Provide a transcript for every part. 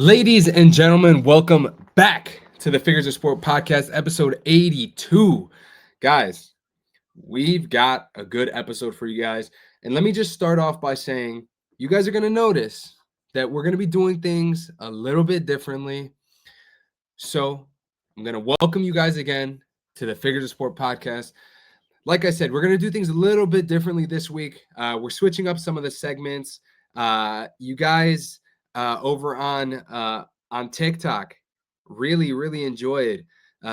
Ladies and gentlemen, welcome back to the Figures of Sport podcast, episode 82. Guys, we've got a good episode for you guys. And let me just start off by saying you guys are going to notice that we're going to be doing things a little bit differently. So I'm going to welcome you guys again to the Figures of Sport podcast. Like I said, we're going to do things a little bit differently this week. We're switching up some of the segments. You guys over on TikTok really enjoyed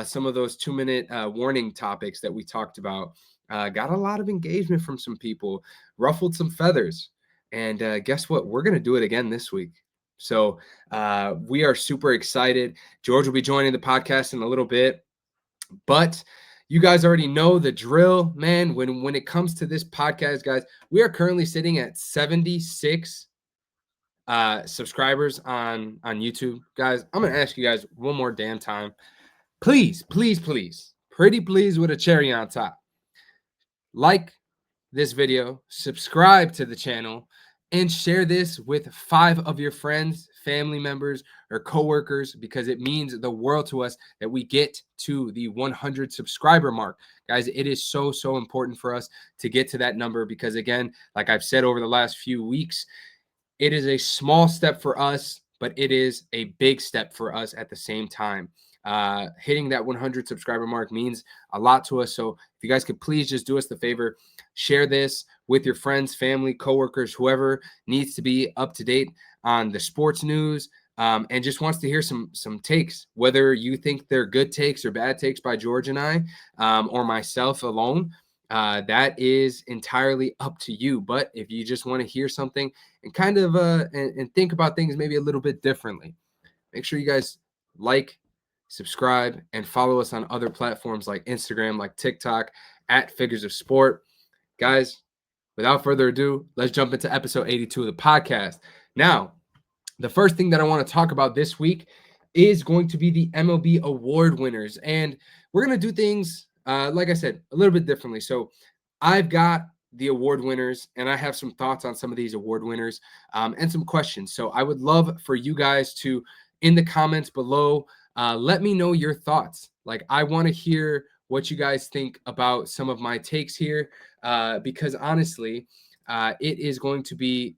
some of those 2-minute warning topics that we talked about. Got a lot of engagement from some people, ruffled some feathers, and guess what? We're going to do it again this week. So we are super excited. George will be joining the podcast in a little bit, but you guys already know the drill, man. When it comes to this podcast, guys, we are currently sitting at 76 subscribers on YouTube. Guys, I'm gonna ask you guys one more damn time. Please, pretty please with a cherry on top. Like this video, subscribe to the channel, and share this with 5 of your friends, family members, or coworkers, because it means the world to us that we get to the 100 subscriber mark. Guys, it is so important for us to get to that number because, again, like I've said over the last few weeks, it is a small step for us, but it is a big step for us at the same time. Hitting that 100 subscriber mark means a lot to us. So if you guys could please just do us the favor, share this with your friends, family, coworkers, whoever needs to be up to date on the sports news, and just wants to hear some takes, whether you think they're good takes or bad takes by George and I, or myself alone. That is entirely up to you. But if you just want to hear something and kind of and think about things maybe a little bit differently, make sure you guys like, subscribe, and follow us on other platforms like Instagram, like TikTok, at Figures of Sport. Guys, without further ado, let's jump into episode 82 of the podcast. Now, the first thing that I want to talk about this week is going to be the MLB award winners. And we're going to do things, like I said, a little bit differently. So I've got the award winners, and I have some thoughts on some of these award winners, and some questions. So I would love for you guys to, in the comments below, let me know your thoughts. Like, I want to hear what you guys think about some of my takes here, because honestly, it is going to be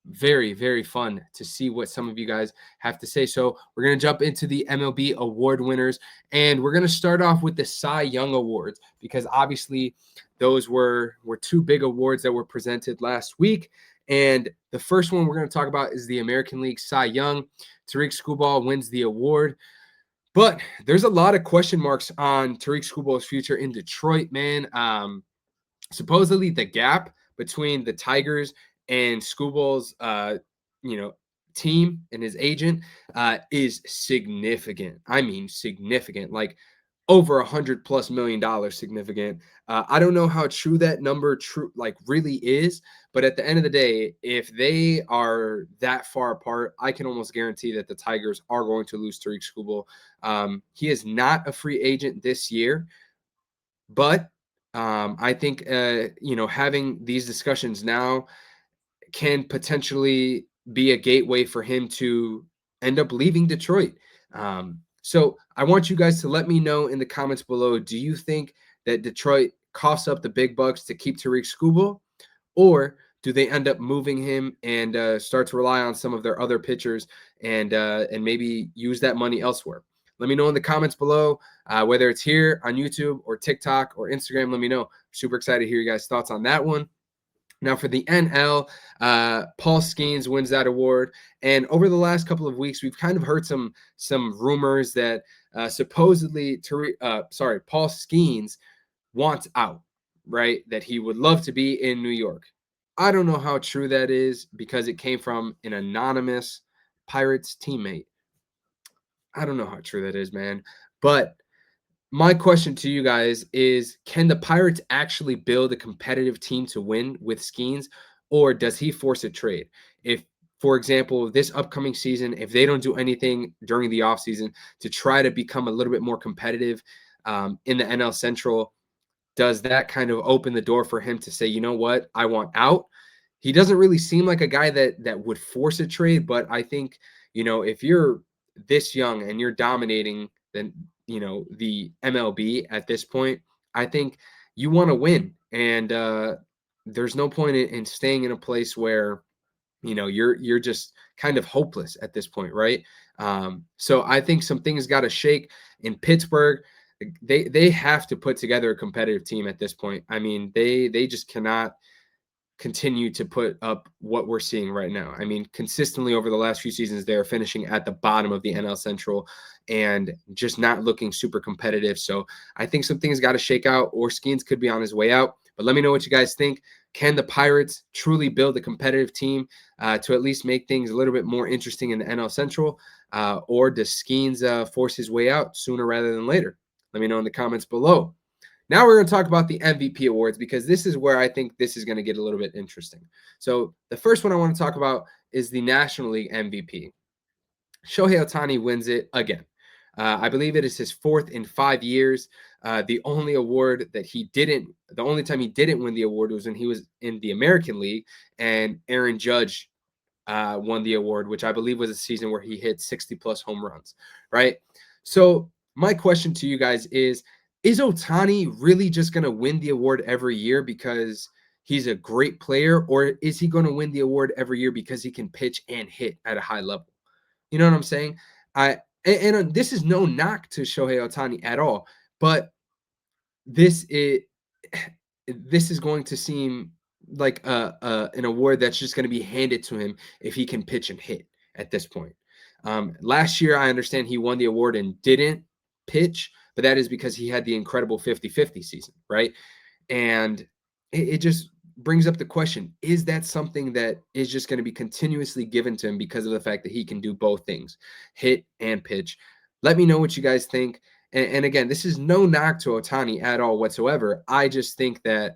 very fun to see what some of you guys have to say. So we're going to jump into the MLB award winners, and we're going to start off with the Cy Young Awards, because obviously those were 2 big awards that were presented last week. And the first one we're going to talk about is the American League Cy Young. Tariq Skubal wins the award. But there's a lot of question marks on Tariq Skubal's future in Detroit, man. Supposedly the gap between the Tigers and Skubal's team and his agent is significant. I mean significant, like over $100+ million significant. I don't know how true that number really is, but at the end of the day, if they are that far apart, I can almost guarantee that the Tigers are going to lose Tariq Skubal. He is not a free agent this year, but I think having these discussions now can potentially be a gateway for him to end up leaving Detroit. So I want you guys to let me know in the comments below, do you think that Detroit coughs up the big bucks to keep Tariq Skubal, or do they end up moving him and start to rely on some of their other pitchers and maybe use that money elsewhere? Let me know in the comments below, whether it's here on YouTube or TikTok or Instagram. Let me know. Super excited to hear you guys' thoughts on that one. Now for the NL, Paul Skeens wins that award. And over the last couple of weeks, we've kind of heard some rumors that supposedly Paul Skeens wants out, right? That he would love to be in New York. I don't know how true that is because it came from an anonymous Pirates teammate. I don't know how true that is, man. But my question to you guys is, can the Pirates actually build a competitive team to win with Skeens, or does he force a trade? If, for example, this upcoming season, if they don't do anything during the offseason to try to become a little bit more competitive in the NL Central, does that kind of open the door for him to say, you know what, I want out? He doesn't really seem like a guy that would force a trade, but I think if you're this young and you're dominating the MLB at this point, I think you want to win. And there's no point in staying in a place where you're just kind of hopeless at this point, right? So I think some things got to shake in Pittsburgh. They have to put together a competitive team at this point. I mean, they just cannot continue to put up what we're seeing right now. I mean, consistently over the last few seasons, they're finishing at the bottom of the NL Central and just not looking super competitive. So I think some things got to shake out, or Skeens could be on his way out. But let me know what you guys think. Can the Pirates truly build a competitive team to at least make things a little bit more interesting in the NL Central? Or does Skeens force his way out sooner rather than later? Let me know in the comments below. Now we're going to talk about the MVP awards, because this is where I think this is going to get a little bit interesting. So the first one I want to talk about is the National League MVP. Shohei Ohtani wins it again. I believe it is his 4th in 5 years. The only time he didn't win the award was when he was in the American League, and Aaron Judge won the award, which I believe was a season where he hit 60+ home runs, right? So my question to you guys is Ohtani really just going to win the award every year because he's a great player, or is he going to win the award every year because he can pitch and hit at a high level? You know what I'm saying? And this is no knock to Shohei Ohtani at all, but this is going to seem like an award that's just going to be handed to him if he can pitch and hit at this point. Last year, I understand he won the award and didn't pitch, but that is because he had the incredible 50-50 season, right? And it just brings up the question, is that something that is just going to be continuously given to him because of the fact that he can do both things, hit and pitch? Let me know what you guys think. And again, this is no knock to Ohtani at all whatsoever. I just think that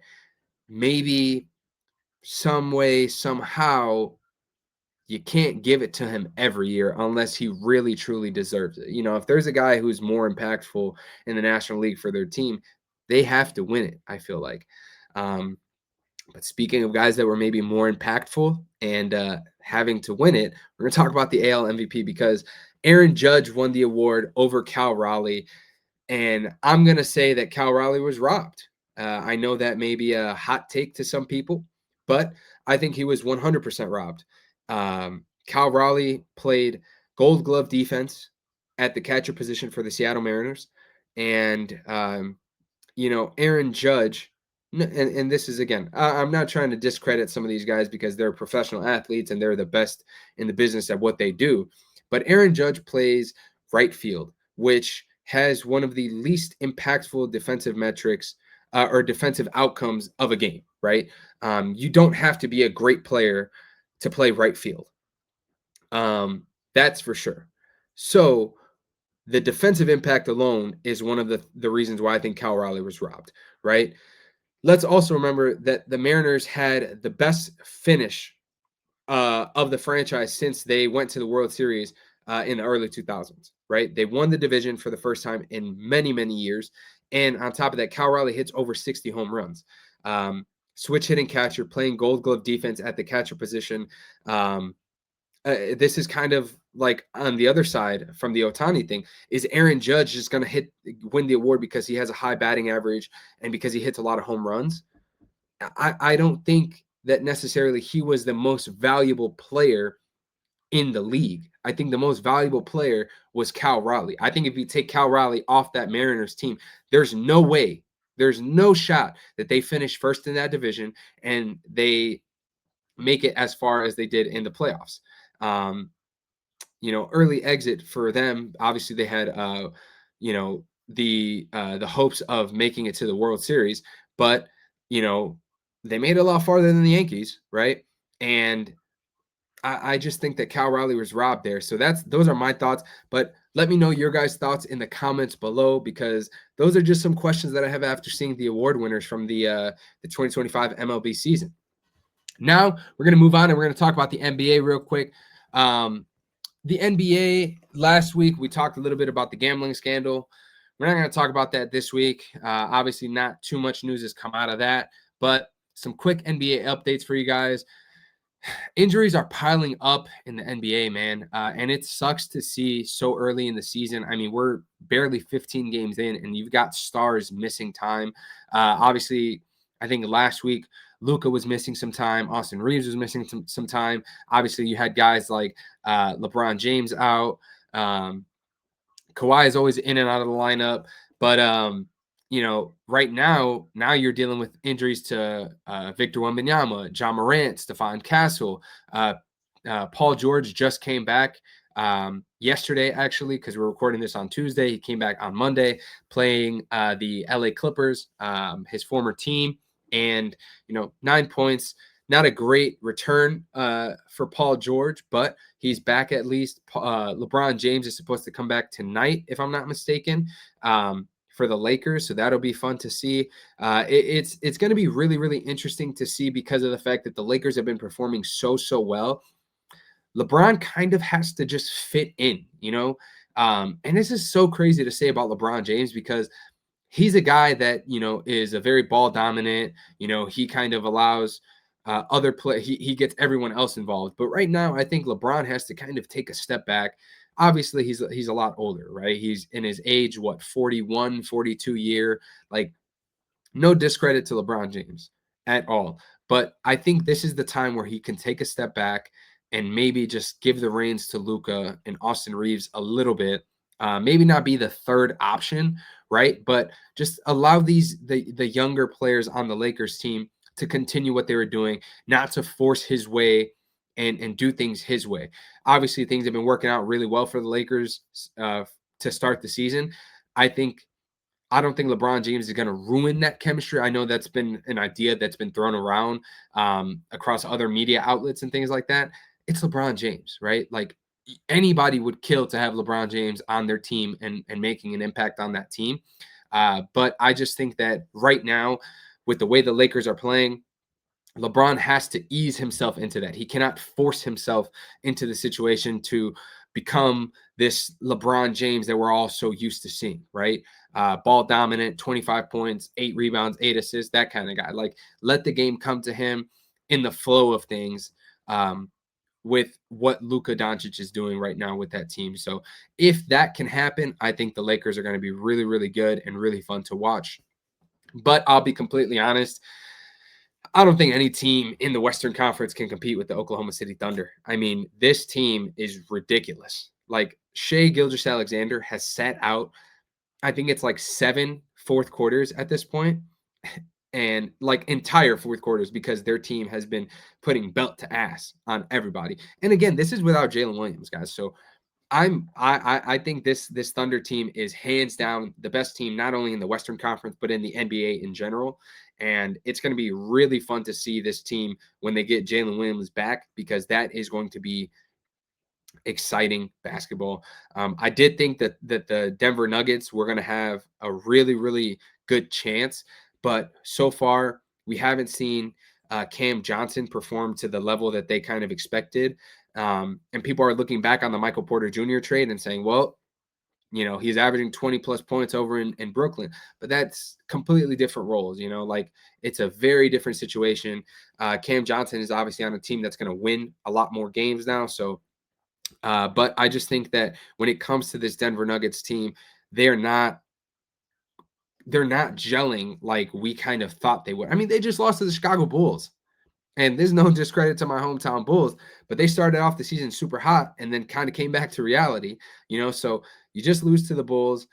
maybe some way, somehow, you can't give it to him every year unless he really, truly deserves it. If there's a guy who's more impactful in the National League for their team, they have to win it, I feel like. But speaking of guys that were maybe more impactful and having to win it, we're going to talk about the AL MVP, because Aaron Judge won the award over Cal Raleigh. And I'm going to say that Cal Raleigh was robbed. I know that may be a hot take to some people, but I think he was 100% robbed. Cal Raleigh played Gold Glove defense at the catcher position for the Seattle Mariners. And, Aaron Judge, and this is, again, I'm not trying to discredit some of these guys because they're professional athletes and they're the best in the business at what they do. But Aaron Judge plays right field, which has one of the least impactful defensive metrics or defensive outcomes of a game, right? You don't have to be a great player to play right field. That's for sure. So the defensive impact alone is one of the reasons why I think Cal Raleigh was robbed, right? Let's also remember that the Mariners had the best finish of the franchise since they went to the World Series in the early 2000s, right? They won the division for the first time in many, many years. And on top of that, Cal Raleigh hits over 60 home runs. Switch hitting catcher, playing Gold Glove defense at the catcher position. This is kind of like on the other side from the Ohtani thing. Is Aaron Judge just going to win the award because he has a high batting average and because he hits a lot of home runs? I don't think that necessarily he was the most valuable player in the league. I think the most valuable player was Cal Raleigh. I think if you take Cal Raleigh off that Mariners team, there's no way, there's no shot that they finish first in that division and they make it as far as they did in the playoffs. Early exit for them. Obviously, they had the hopes of making it to the World Series, but they made it a lot farther than the Yankees, right? And I just think that Cal Raleigh was robbed there. So those are my thoughts. But let me know your guys' thoughts in the comments below, because those are just some questions that I have after seeing the award winners from the 2025 MLB season. Now we're going to move on and we're going to talk about the NBA real quick. The NBA, last week, we talked a little bit about the gambling scandal. We're not going to talk about that this week. Obviously, not too much news has come out of that, but some quick NBA updates for you guys. Injuries are piling up in the NBA, man, and it sucks to see so early in the season. I mean, we're barely 15 games in, and you've got stars missing time. Obviously, I think last week Luka was missing some time. Austin Reeves was missing some time. Obviously, you had guys like LeBron James out. Kawhi is always in and out of the lineup, but right now you're dealing with injuries to Victor Wembanyama, John Morant, Stephon Castle, Paul George just came back yesterday, actually, because we're recording this on Tuesday. He came back on Monday playing the LA Clippers, his former team, and 9 points. Not a great return for Paul George, but he's back at least. LeBron James is supposed to come back tonight, if I'm not mistaken, for the Lakers. So that'll be fun to see. It's going to be really, really interesting to see because of the fact that the Lakers have been performing so well. LeBron kind of has to just fit in, and this is so crazy to say about LeBron James because he's a guy that, is a very ball dominant. He kind of allows other play. He gets everyone else involved. But right now, I think LeBron has to kind of take a step back. Obviously, he's a lot older, right? He's in his age, 41, 42 year. Like, no discredit to LeBron James at all. But I think this is the time where he can take a step back and maybe just give the reins to Luka and Austin Reeves a little bit. Maybe not be the third option, right? But just allow the younger players on the Lakers team to continue what they were doing, not to force his way and do things his way. Obviously, things have been working out really well for the Lakers to start the season. I don't think LeBron James is going to ruin that chemistry. I know that's been an idea that's been thrown around across other media outlets and things like that. It's LeBron James, right? Like, anybody would kill to have LeBron James on their team and making an impact on that team. But I just think that right now, with the way the Lakers are playing, LeBron has to ease himself into that. He cannot force himself into the situation to become this LeBron James that we're all so used to seeing, right? Ball dominant, 25 points, 8 rebounds, 8 assists, that kind of guy. Like, let the game come to him in the flow of things with what Luka Doncic is doing right now with that team. So if that can happen, I think the Lakers are going to be really, really good and really fun to watch. But I'll be completely honest, I don't think any team in the Western Conference can compete with the Oklahoma City Thunder. I mean, this team is ridiculous. Like, Shai Gilgeous-Alexander has sat out, I think it's like 7 fourth quarters at this point, and like entire fourth quarters, because their team has been putting belt to ass on everybody. And again, this is without Jalen Williams, guys. So I think this Thunder team is hands down the best team, not only in the Western Conference, but in the NBA in general. And it's going to be really fun to see this team when they get Jalen Williams back, because that is going to be exciting basketball. I did think that the Denver Nuggets were going to have a really, really good chance, but so far we haven't seen Cam Johnson perform to the level that they kind of expected. And people are looking back on the Michael Porter Jr. trade and saying, well, he's averaging 20 plus points over in Brooklyn, but that's completely different roles. Like, it's a very different situation. Cam Johnson is obviously on a team that's going to win a lot more games now. So, but I just think that when it comes to this Denver Nuggets team, they're not gelling like we kind of thought they would. I mean, they just lost to the Chicago Bulls. And there's no discredit to my hometown Bulls, but they started off the season super hot and then kind of came back to reality, so you just lose to the Bulls.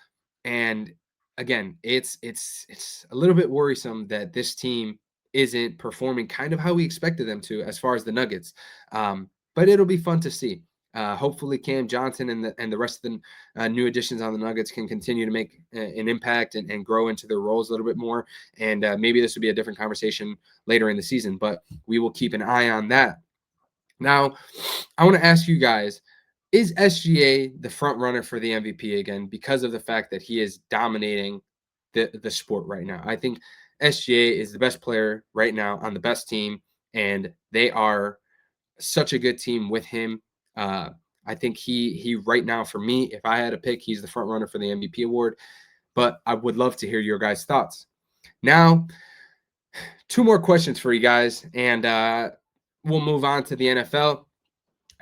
And again, it's a little bit worrisome that this team isn't performing kind of how we expected them to as far as the Nuggets. But it'll be fun to see. Hopefully Cam Johnson and the rest of the new additions on the Nuggets can continue to make an impact and grow into their roles a little bit more. And maybe this will be a different conversation later in the season, but we will keep an eye on that. Now, I want to ask you guys, is SGA the front runner for the MVP again because of the fact that he is dominating the sport right now? I think SGA is the best player right now on the best team, and they are such a good team with him. I think he right now, for me, if I had to pick, he's the front runner for the MVP award. But I would love to hear your guys' thoughts. Now, 2 more questions for you guys, and we'll move on to the NFL.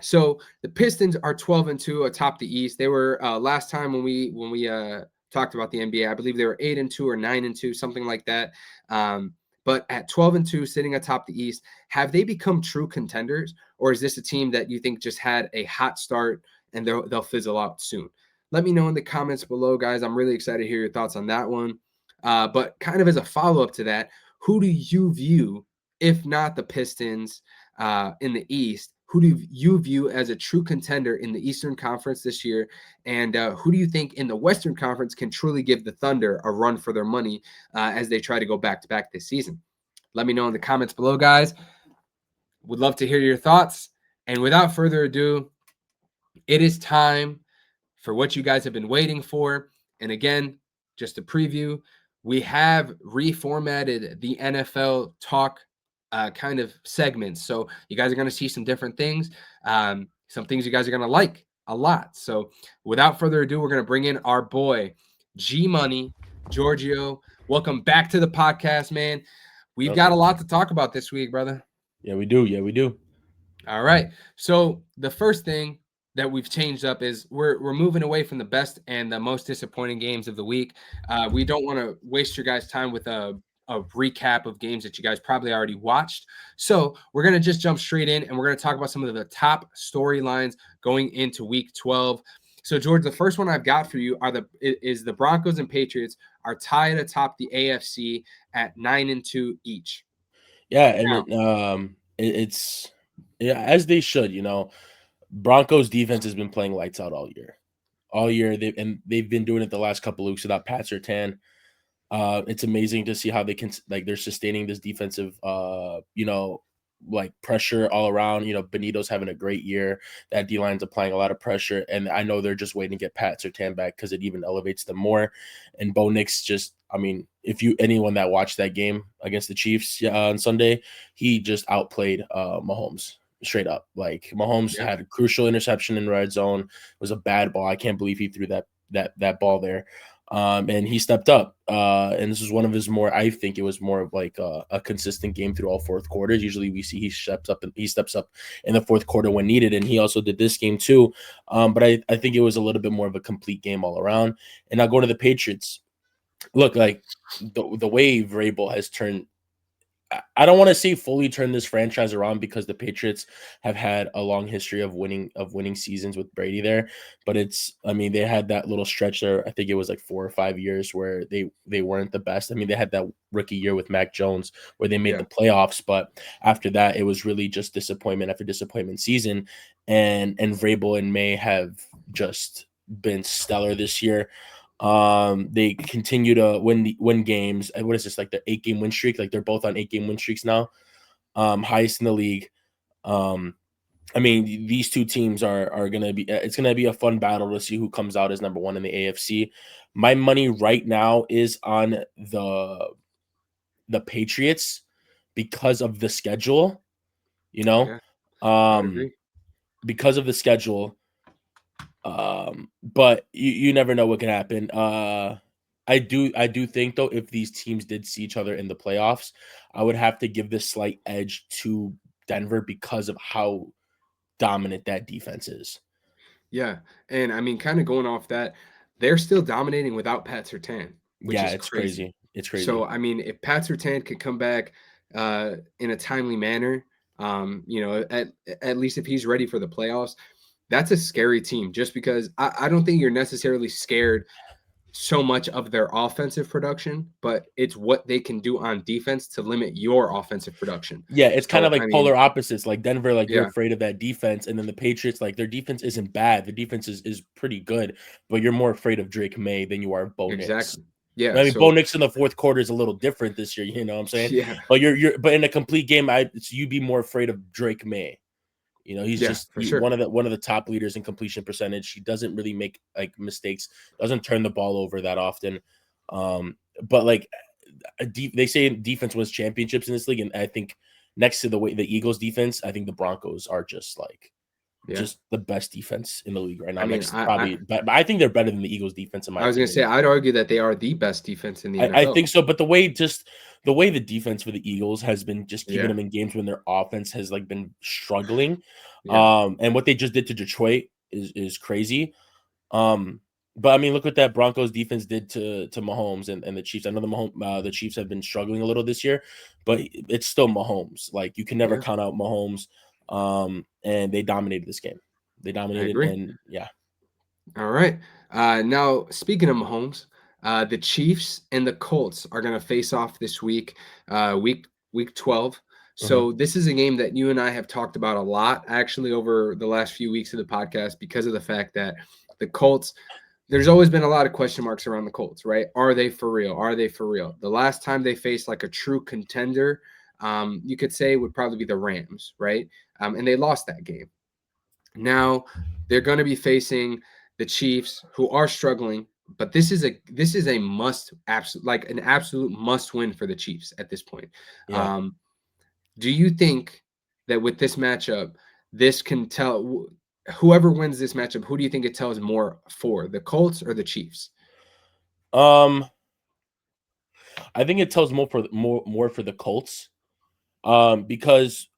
So the Pistons are 12-2 atop the East. They were last time when we talked about the NBA, I believe they were 8-2 or 9-2, something like that. But at 12-2, sitting atop the East, have they become true contenders, or is this a team that you think just had a hot start and they'll fizzle out soon? Let me know in the comments below, guys. I'm really excited to hear your thoughts on that one. But kind of as a follow-up to that, who do you view, if not the Pistons in the East, who do you view as a true contender in the Eastern Conference this year? And who do you think in the Western Conference can truly give the Thunder a run for their money as they try to go back-to-back this season? Let me know in the comments below, guys. Would love to hear your thoughts. And without further ado, it is time for what you guys have been waiting for. And again, just a preview, we have reformatted the NFL talk kind of segments. So you guys are going to see some different things, some things you guys are going to like a lot. So without further ado, we're going to bring in our boy, G Money, Georgio. Welcome back to the podcast, man. We've got a lot to talk about this week, brother. Yeah, we do. Yeah, we do. All right. So the first thing that we've changed up is we're moving away from the best and the most disappointing games of the week. We don't want to waste your guys' time with a recap of games that you guys probably already watched. So we're going to just jump straight in and we're going to talk about some of the top storylines going into week 12. So George, the first one I've got for you is the Broncos and Patriots are tied atop the AFC at 9-2 each. Yeah, and it's as they should. Broncos defense has been playing lights out all year. They've been doing it the last couple of weeks without Pat Surtain. It's amazing to see how they're sustaining this defensive, pressure all around. Benito's having a great year. That D-line's applying a lot of pressure, and I know they're just waiting to get Pat Surtain back because it even elevates them more. And Bo Nix anyone that watched that game against the Chiefs on Sunday, he just outplayed Mahomes. Straight up, Mahomes had a crucial interception in red zone. It was a bad ball. I can't believe he threw that ball there. And he stepped up. And this was one of his more, I think it was more of like a consistent game through all fourth quarters. Usually we see he steps up in the fourth quarter when needed. And he also did this game too. But I think it was a little bit more of a complete game all around. And I'll go to the Patriots. Look, like the way Vrabel has turned, I don't want to say fully turn this franchise around because the Patriots have had a long history of winning seasons with Brady there. But they had that little stretch there. I think it was like 4 or 5 years where they weren't the best. They had that rookie year with Mac Jones where they made the playoffs. But after that, it was really just disappointment after disappointment season. And Vrabel and May have just been stellar this year. They continue to win games. And what is this, like the 8-game win streak? Like they're both on 8-game win streaks now, highest in the league. These two teams are gonna be. It's gonna be a fun battle to see who comes out as number one in the AFC. My money right now is on the Patriots because of the schedule. I would agree. Because of the schedule. But you never know what can happen. I do think though, if these teams did see each other in the playoffs, I would have to give this slight edge to Denver because of how dominant that defense is. Yeah, and kind of going off that, they're still dominating without Pat Surtain, which is crazy. It's crazy. So if Pat Surtain could come back in a timely manner, at least if he's ready for the playoffs, that's a scary team. Just because I don't think you're necessarily scared so much of their offensive production, but it's what they can do on defense to limit your offensive production. Yeah, it's kind of like polar opposites. Like Denver, you're afraid of that defense, and then the Patriots, their defense isn't bad. The defense is pretty good, but you're more afraid of Drake May than you are of Bo Nix. Exactly. Yeah. Bo Nix in the fourth quarter is a little different this year. You know what I'm saying? Yeah. But but in a complete game, you'd be more afraid of Drake May. He's one of the top leaders in completion percentage. He doesn't really make mistakes, doesn't turn the ball over that often. But they say defense wins championships in this league, and I think next to the Eagles defense, I think the Broncos are just the best defense in the league right now. But I think they're better than the Eagles defense in my opinion. I was going to say, I'd argue that they are the best defense in the NFL. I think so, but the way the way the defense for the Eagles has been just keeping Yeah. them in games when their offense has like been struggling. Yeah. And what they just did to Detroit is crazy. But I mean, look what that Broncos defense did to Mahomes and the Chiefs. I know the Chiefs have been struggling a little this year, but it's still Mahomes. Like you can never Yeah. count out Mahomes. And they dominated this game. They I dominated, agree. and yeah, All right. Now, speaking of Mahomes, the Chiefs and the Colts are going to face off this week, week 12. Mhm. So this is a game that you and I have talked about a lot, actually, over the last few weeks of the podcast, because of the fact that the Colts. There's always been a lot of question marks around the Colts, right? Are they for real? Are they for real? The last time they faced like a true contender, you could say would probably be the Rams, right? And they lost that game. Now they're going to be facing the Chiefs, who are struggling, but this is a must, absolute, like an absolute must win for the Chiefs at this point. yeah. Um, do you think that with this matchup, this can tell whoever wins this matchup? Who do you think it tells more for, the Colts or the Chiefs? Um, I think it tells more for the Colts. Because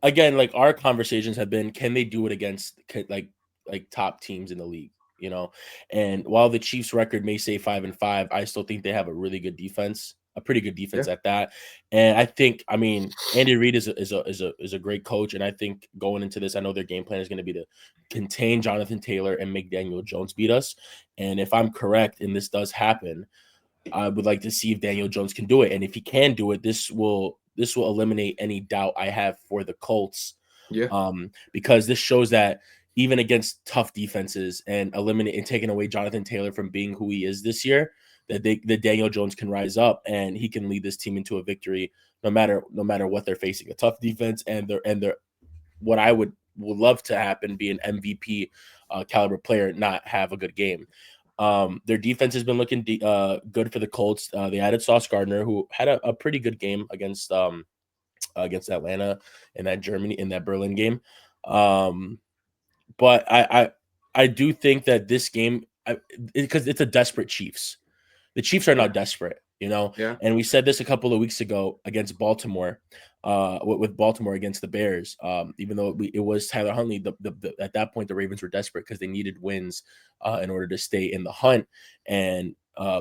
again, like our conversations have been, can they do it against like top teams in the league? You know, and while the Chiefs' record may say 5-5, I still think they have a really good defense, a pretty good Yeah, defense at that. And I think, I mean, Andy Reid is a great coach, and I think going into this, I know their game plan is going to be to contain Jonathan Taylor and make Daniel Jones beat us. And if I'm correct, and this does happen, I would like to see if Daniel Jones can do it, and if he can do it, this will eliminate any doubt I have for the Colts, yeah, because this shows that even against tough defenses and taking away Jonathan Taylor from being who he is this year, that Daniel Jones can rise up and he can lead this team into a victory no matter what they're facing, a tough defense and their what I would love to happen, be an MVP caliber player, not have a good game. Their defense has been looking good for the Colts. They added Sauce Gardner, who had a pretty good game against Atlanta in that Berlin game. Um, but I do think that this game, because it's a desperate Chiefs. The Chiefs are now yeah, desperate, you know, yeah, and we said this a couple of weeks ago against Baltimore, with Baltimore against the Bears. Even though it was Tyler Huntley, at that point the Ravens were desperate because they needed wins in order to stay in the hunt, and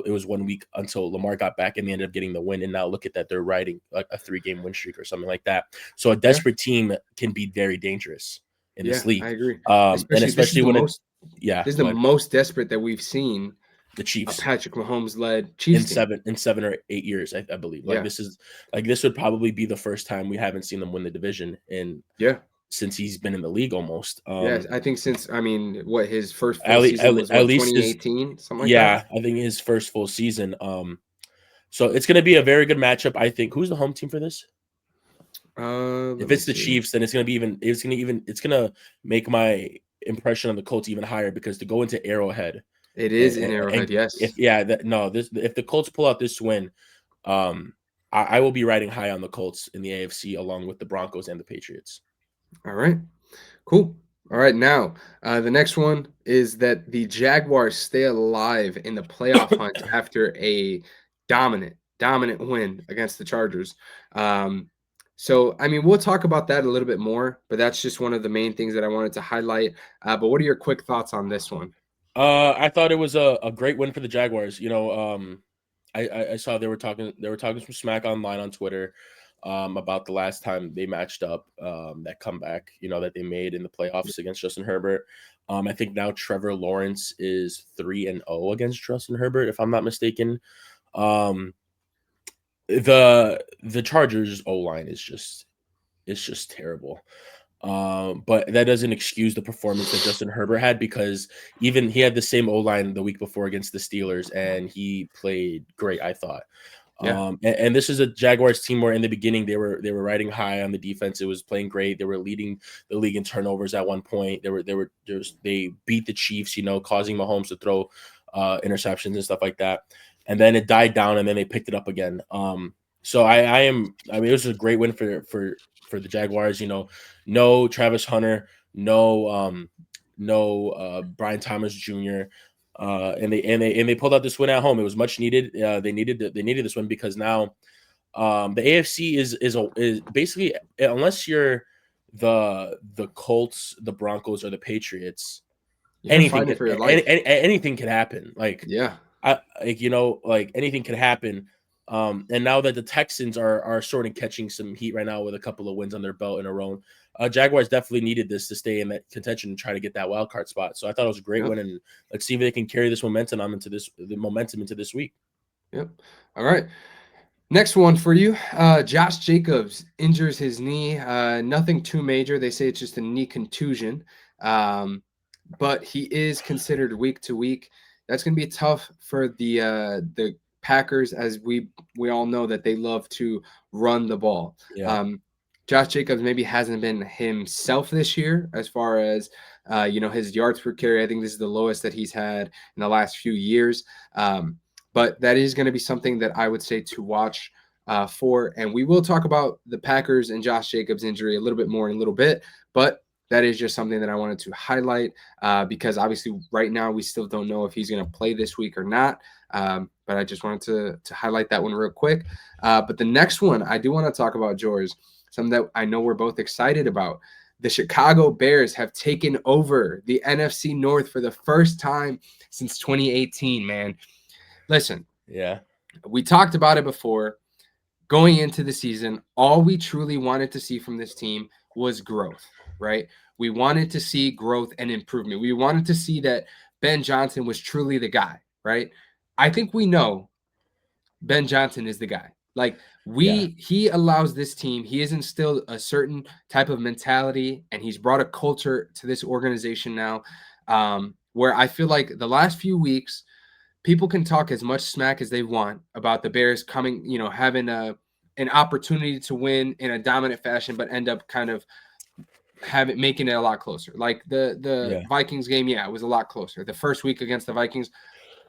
it was 1 week until Lamar got back and they ended up getting the win. And now look at that, they're riding like a 3-game win streak or something like that. So a yeah, desperate team can be very dangerous in this yeah. I league, agree. and Especially especially when it, yeah, this is the go ahead. most desperate that we've seen The a Chiefs. Patrick Mahomes led Chiefs team. In 7 or 8 years, I believe. Like Yeah, this would probably be the first time we haven't seen them win the division in yeah. since he's been in the league almost. Yes, I think since what his first full At, le- season was at what least his 2018, something like that. yeah, I think his first full season. So it's going to be a very good matchup. I think. Who's the home team for this? Let If me it's the see. Chiefs, then it's gonna make my impression on the Colts even higher, because to go into Arrowhead It and, is in Arrowhead. Yes. if the Colts pull out this win, um, I will be riding high on the Colts in the AFC along with the Broncos and the Patriots. All right. Cool. All right. Now, the next one is that the Jaguars stay alive in the playoff hunt after a dominant win against the Chargers. So, I mean, we'll talk about that a little bit more, but that's just one of the main things that I wanted to highlight. But what are your quick thoughts on this one? I thought it was a great win for the Jaguars. You know, I saw they were talking some smack online on Twitter about the last time they matched up, that comeback, you know, that they made in the playoffs against Justin Herbert. I think now Trevor Lawrence is 3-0 against Justin Herbert, if I'm not mistaken. Um, the Chargers O line is just terrible. But that doesn't excuse the performance that Justin Herbert had, because even he had the same O line the week before against the Steelers, and he played great, I thought. Yeah. And this is a Jaguars team where in the beginning they were riding high on the defense. It was playing great. They were leading the league in turnovers at one point. They beat the Chiefs, you know, causing Mahomes to throw interceptions and stuff like that. And then it died down, and then they picked it up again. So I mean, it was a great win for the Jaguars. You know, no Travis Hunter, no Brian Thomas Jr. And they pulled out this win at home. It was much needed. They needed this win because now The AFC is basically, unless you're the Colts, the Broncos, or the Patriots, You're fighting for your life. anything can happen. Like Yeah. like anything can happen. And now that the Texans are sort of catching some heat right now with a couple of wins on their belt in a row, Jaguars definitely needed this to stay in that contention and try to get that wild card spot. So I thought it was a great win, and let's see if they can carry this momentum into this week. Yep. All right. Next one for you. Josh Jacobs injures his knee. Nothing too major. They say it's just a knee contusion. But he is considered week to week. That's going to be tough for the Packers, as we all know that they love to run the ball. Yeah. Josh Jacobs maybe hasn't been himself this year as far as his yards per carry. I think this is the lowest that he's had in the last few years. But that is going to be something that I would say to watch for. And we will talk about the Packers and Josh Jacobs' injury a little bit more in a little bit. But that is just something that I wanted to highlight because obviously right now we still don't know if he's going to play this week or not. But I just wanted to highlight that one real quick. But the next one I do want to talk about, George, something that I know we're both excited about. The Chicago Bears have taken over the NFC North for the first time since 2018, man. Listen, yeah, we talked about it before. Going into the season, all we truly wanted to see from this team was growth, right? We wanted to see growth and improvement. We wanted to see that Ben Johnson was truly the guy, right? I think we know Ben Johnson is the guy. Like he allows this team, he has instilled a certain type of mentality, and he's brought a culture to this organization now where I feel like the last few weeks, people can talk as much smack as they want about the Bears coming, having an opportunity to win in a dominant fashion, but end up kind of making it a lot closer. Like the Vikings game, it was a lot closer. The first week against the Vikings,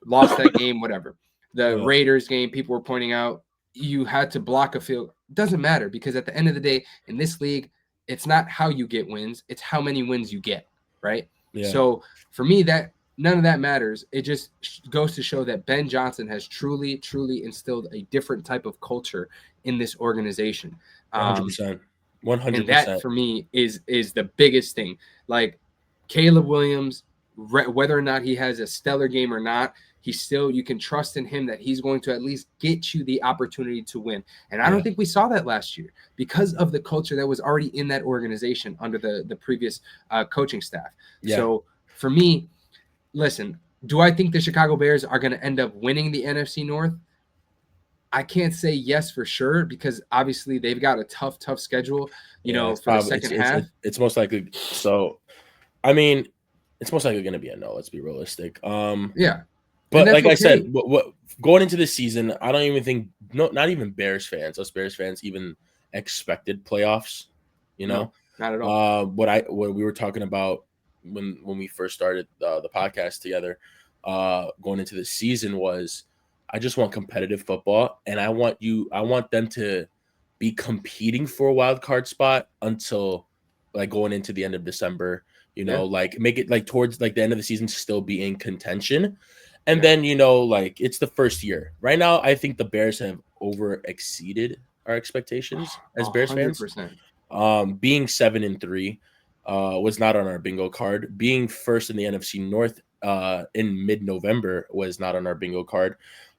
lost that game, whatever. The Raiders game, people were pointing out you had to block a field. Doesn't matter, because at the end of the day, in this league, it's not how you get wins, it's how many wins you get, right? Yeah. So for me, that none of that matters. It just goes to show that Ben Johnson has truly, truly instilled a different type of culture in this organization. 100%. 100%. And that for me is the biggest thing. Like Caleb Williams, whether or not he has a stellar game or not, you can trust in him that he's going to at least get you the opportunity to win. And I don't think we saw that last year because of the culture that was already in that organization under the previous coaching staff. Yeah. So for me, listen, do I think the Chicago Bears are going to end up winning the NFC North? I can't say yes for sure, because obviously they've got a tough schedule, for the second half. It's most likely. So, I mean, it's most likely going to be a no. Let's be realistic. Yeah. But like I said, what going into this season, I don't even think not even Bears fans, us Bears fans, even expected playoffs. No, not at all. What we were talking about when we first started the podcast together, going into the season was, I just want competitive football, and I want them to be competing for a wild card spot until like going into the end of December. Like make it like towards like the end of the season still be in contention. And then, like it's the first year. Right now, I think the Bears have over exceeded our expectations as Bears 100%. Fans. Being 7-3 was not on our bingo card. Being first in the NFC North in mid-November was not on our bingo card.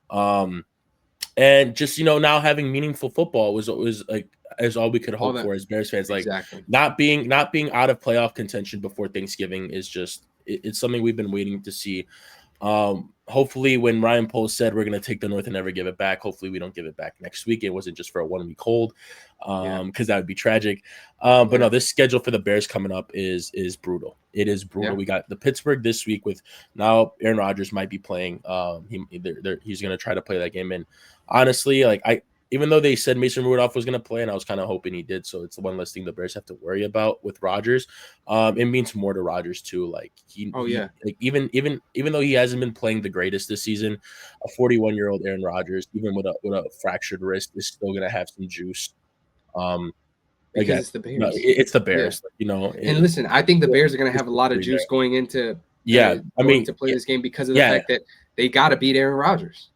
And just now having meaningful football was like is all we could hope for as Bears fans. Like not being out of playoff contention before Thanksgiving is just it's something we've been waiting to see. Hopefully when Ryan Poles said we're going to take the North and never give it back, hopefully we don't give it back next week. It wasn't just for a 1 week hold, because that would be tragic. But no, this schedule for the Bears coming up is brutal. It is brutal. We got the Pittsburgh this week with now Aaron Rodgers might be playing. He's going to try to play that game. And honestly, like even though they said Mason Rudolph was going to play, and I was kind of hoping he did, so it's the one less thing the Bears have to worry about with Rodgers. It means more to Rodgers too. Like like even though he hasn't been playing the greatest this season, a 41-year-old Aaron Rodgers, even with a fractured wrist, is still going to have some juice. Because it's the Bears. No, it's the Bears, And listen, I think the Bears are going to have a lot of juice going into to play this game because of the fact that they got to beat Aaron Rodgers.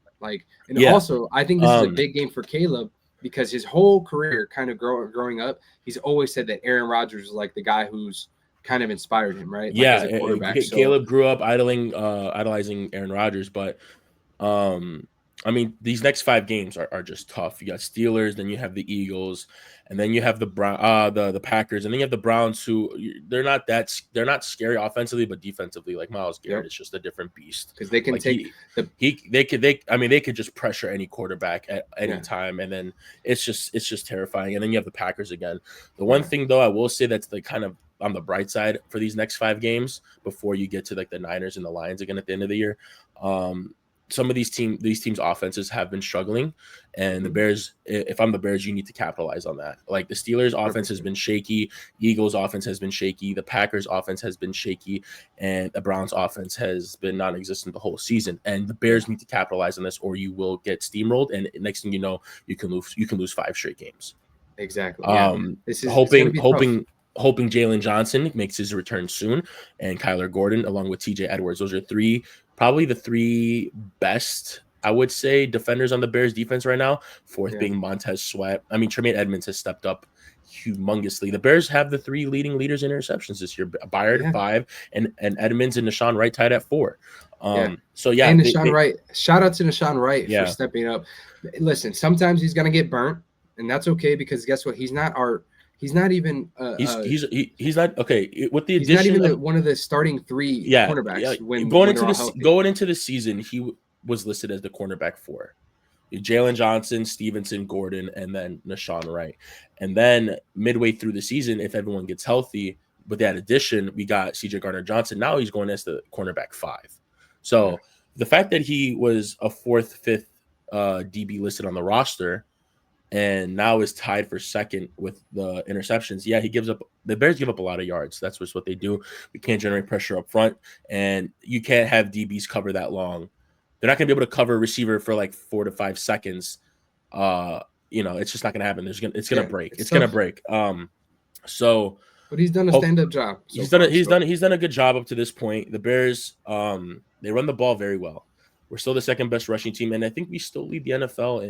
Also, I think this is a big game for Caleb because his whole career, kind of growing up, he's always said that Aaron Rodgers was like the guy who's kind of inspired him, right? Like as Yeah, a quarterback. So Caleb grew up idolizing Aaron Rodgers, but um, I mean, these next 5 games are just tough. You got Steelers, then you have the Eagles, and then you have the Packers, and then you have the Browns, they're not scary offensively, but defensively, like Myles Garrett is just a different beast. because they can Like take they could just pressure any quarterback at any time, and then it's just terrifying. And then you have the Packers again. The one thing though, I will say that's the kind of on the bright side for these next 5 games before you get to like the Niners and the Lions again at the end of the year. Some of these teams' offenses have been struggling, and the Bears, if I'm the Bears, you need to capitalize on that. Like the Steelers' offense has been shaky, Eagles' offense has been shaky, the Packers' offense has been shaky, and the Browns' offense has been non-existent the whole season. And the Bears need to capitalize on this, or you will get steamrolled. And next thing you know, you can lose 5 straight games. Exactly. This is hoping Jalen Johnson makes his return soon, and Kyler Gordon along with TJ Edwards. Those are probably the 3 best, I would say, defenders on the Bears defense right now. Fourth being Montez Sweat. I mean, Tremaine Edmonds has stepped up humongously. The Bears have the 3 leading leaders in interceptions this year: Byard at 5, and Edmonds and Nashawn Wright tied at 4. So yeah, and Nashawn Wright. Shout out to Nashawn Wright for stepping up. Listen, sometimes he's gonna get burnt, and that's okay because guess what? He's not even. He's not okay with the addition. He's not even one of the starting 3 cornerbacks. When going into the season, he was listed as the cornerback 4. Jalen Johnson, Stevenson, Gordon, and then Nashawn Wright. And then midway through the season, if everyone gets healthy, with that addition, we got CJ Gardner-Johnson. Now he's going as the cornerback 5. So the fact that he was a 4th, 5th DB listed on the roster, and now is tied for 2nd with the interceptions. Yeah, the Bears give up a lot of yards. That's just what they do. We can't generate pressure up front, and you can't have DBs cover that long. They're not going to be able to cover a receiver for like 4 to 5 seconds. It's just not going to happen. It's going to break. It's going to break. But he's done a stand-up job. He's done a good job up to this point. The Bears, they run the ball very well. We're still the 2nd best rushing team, and I think we still lead the NFL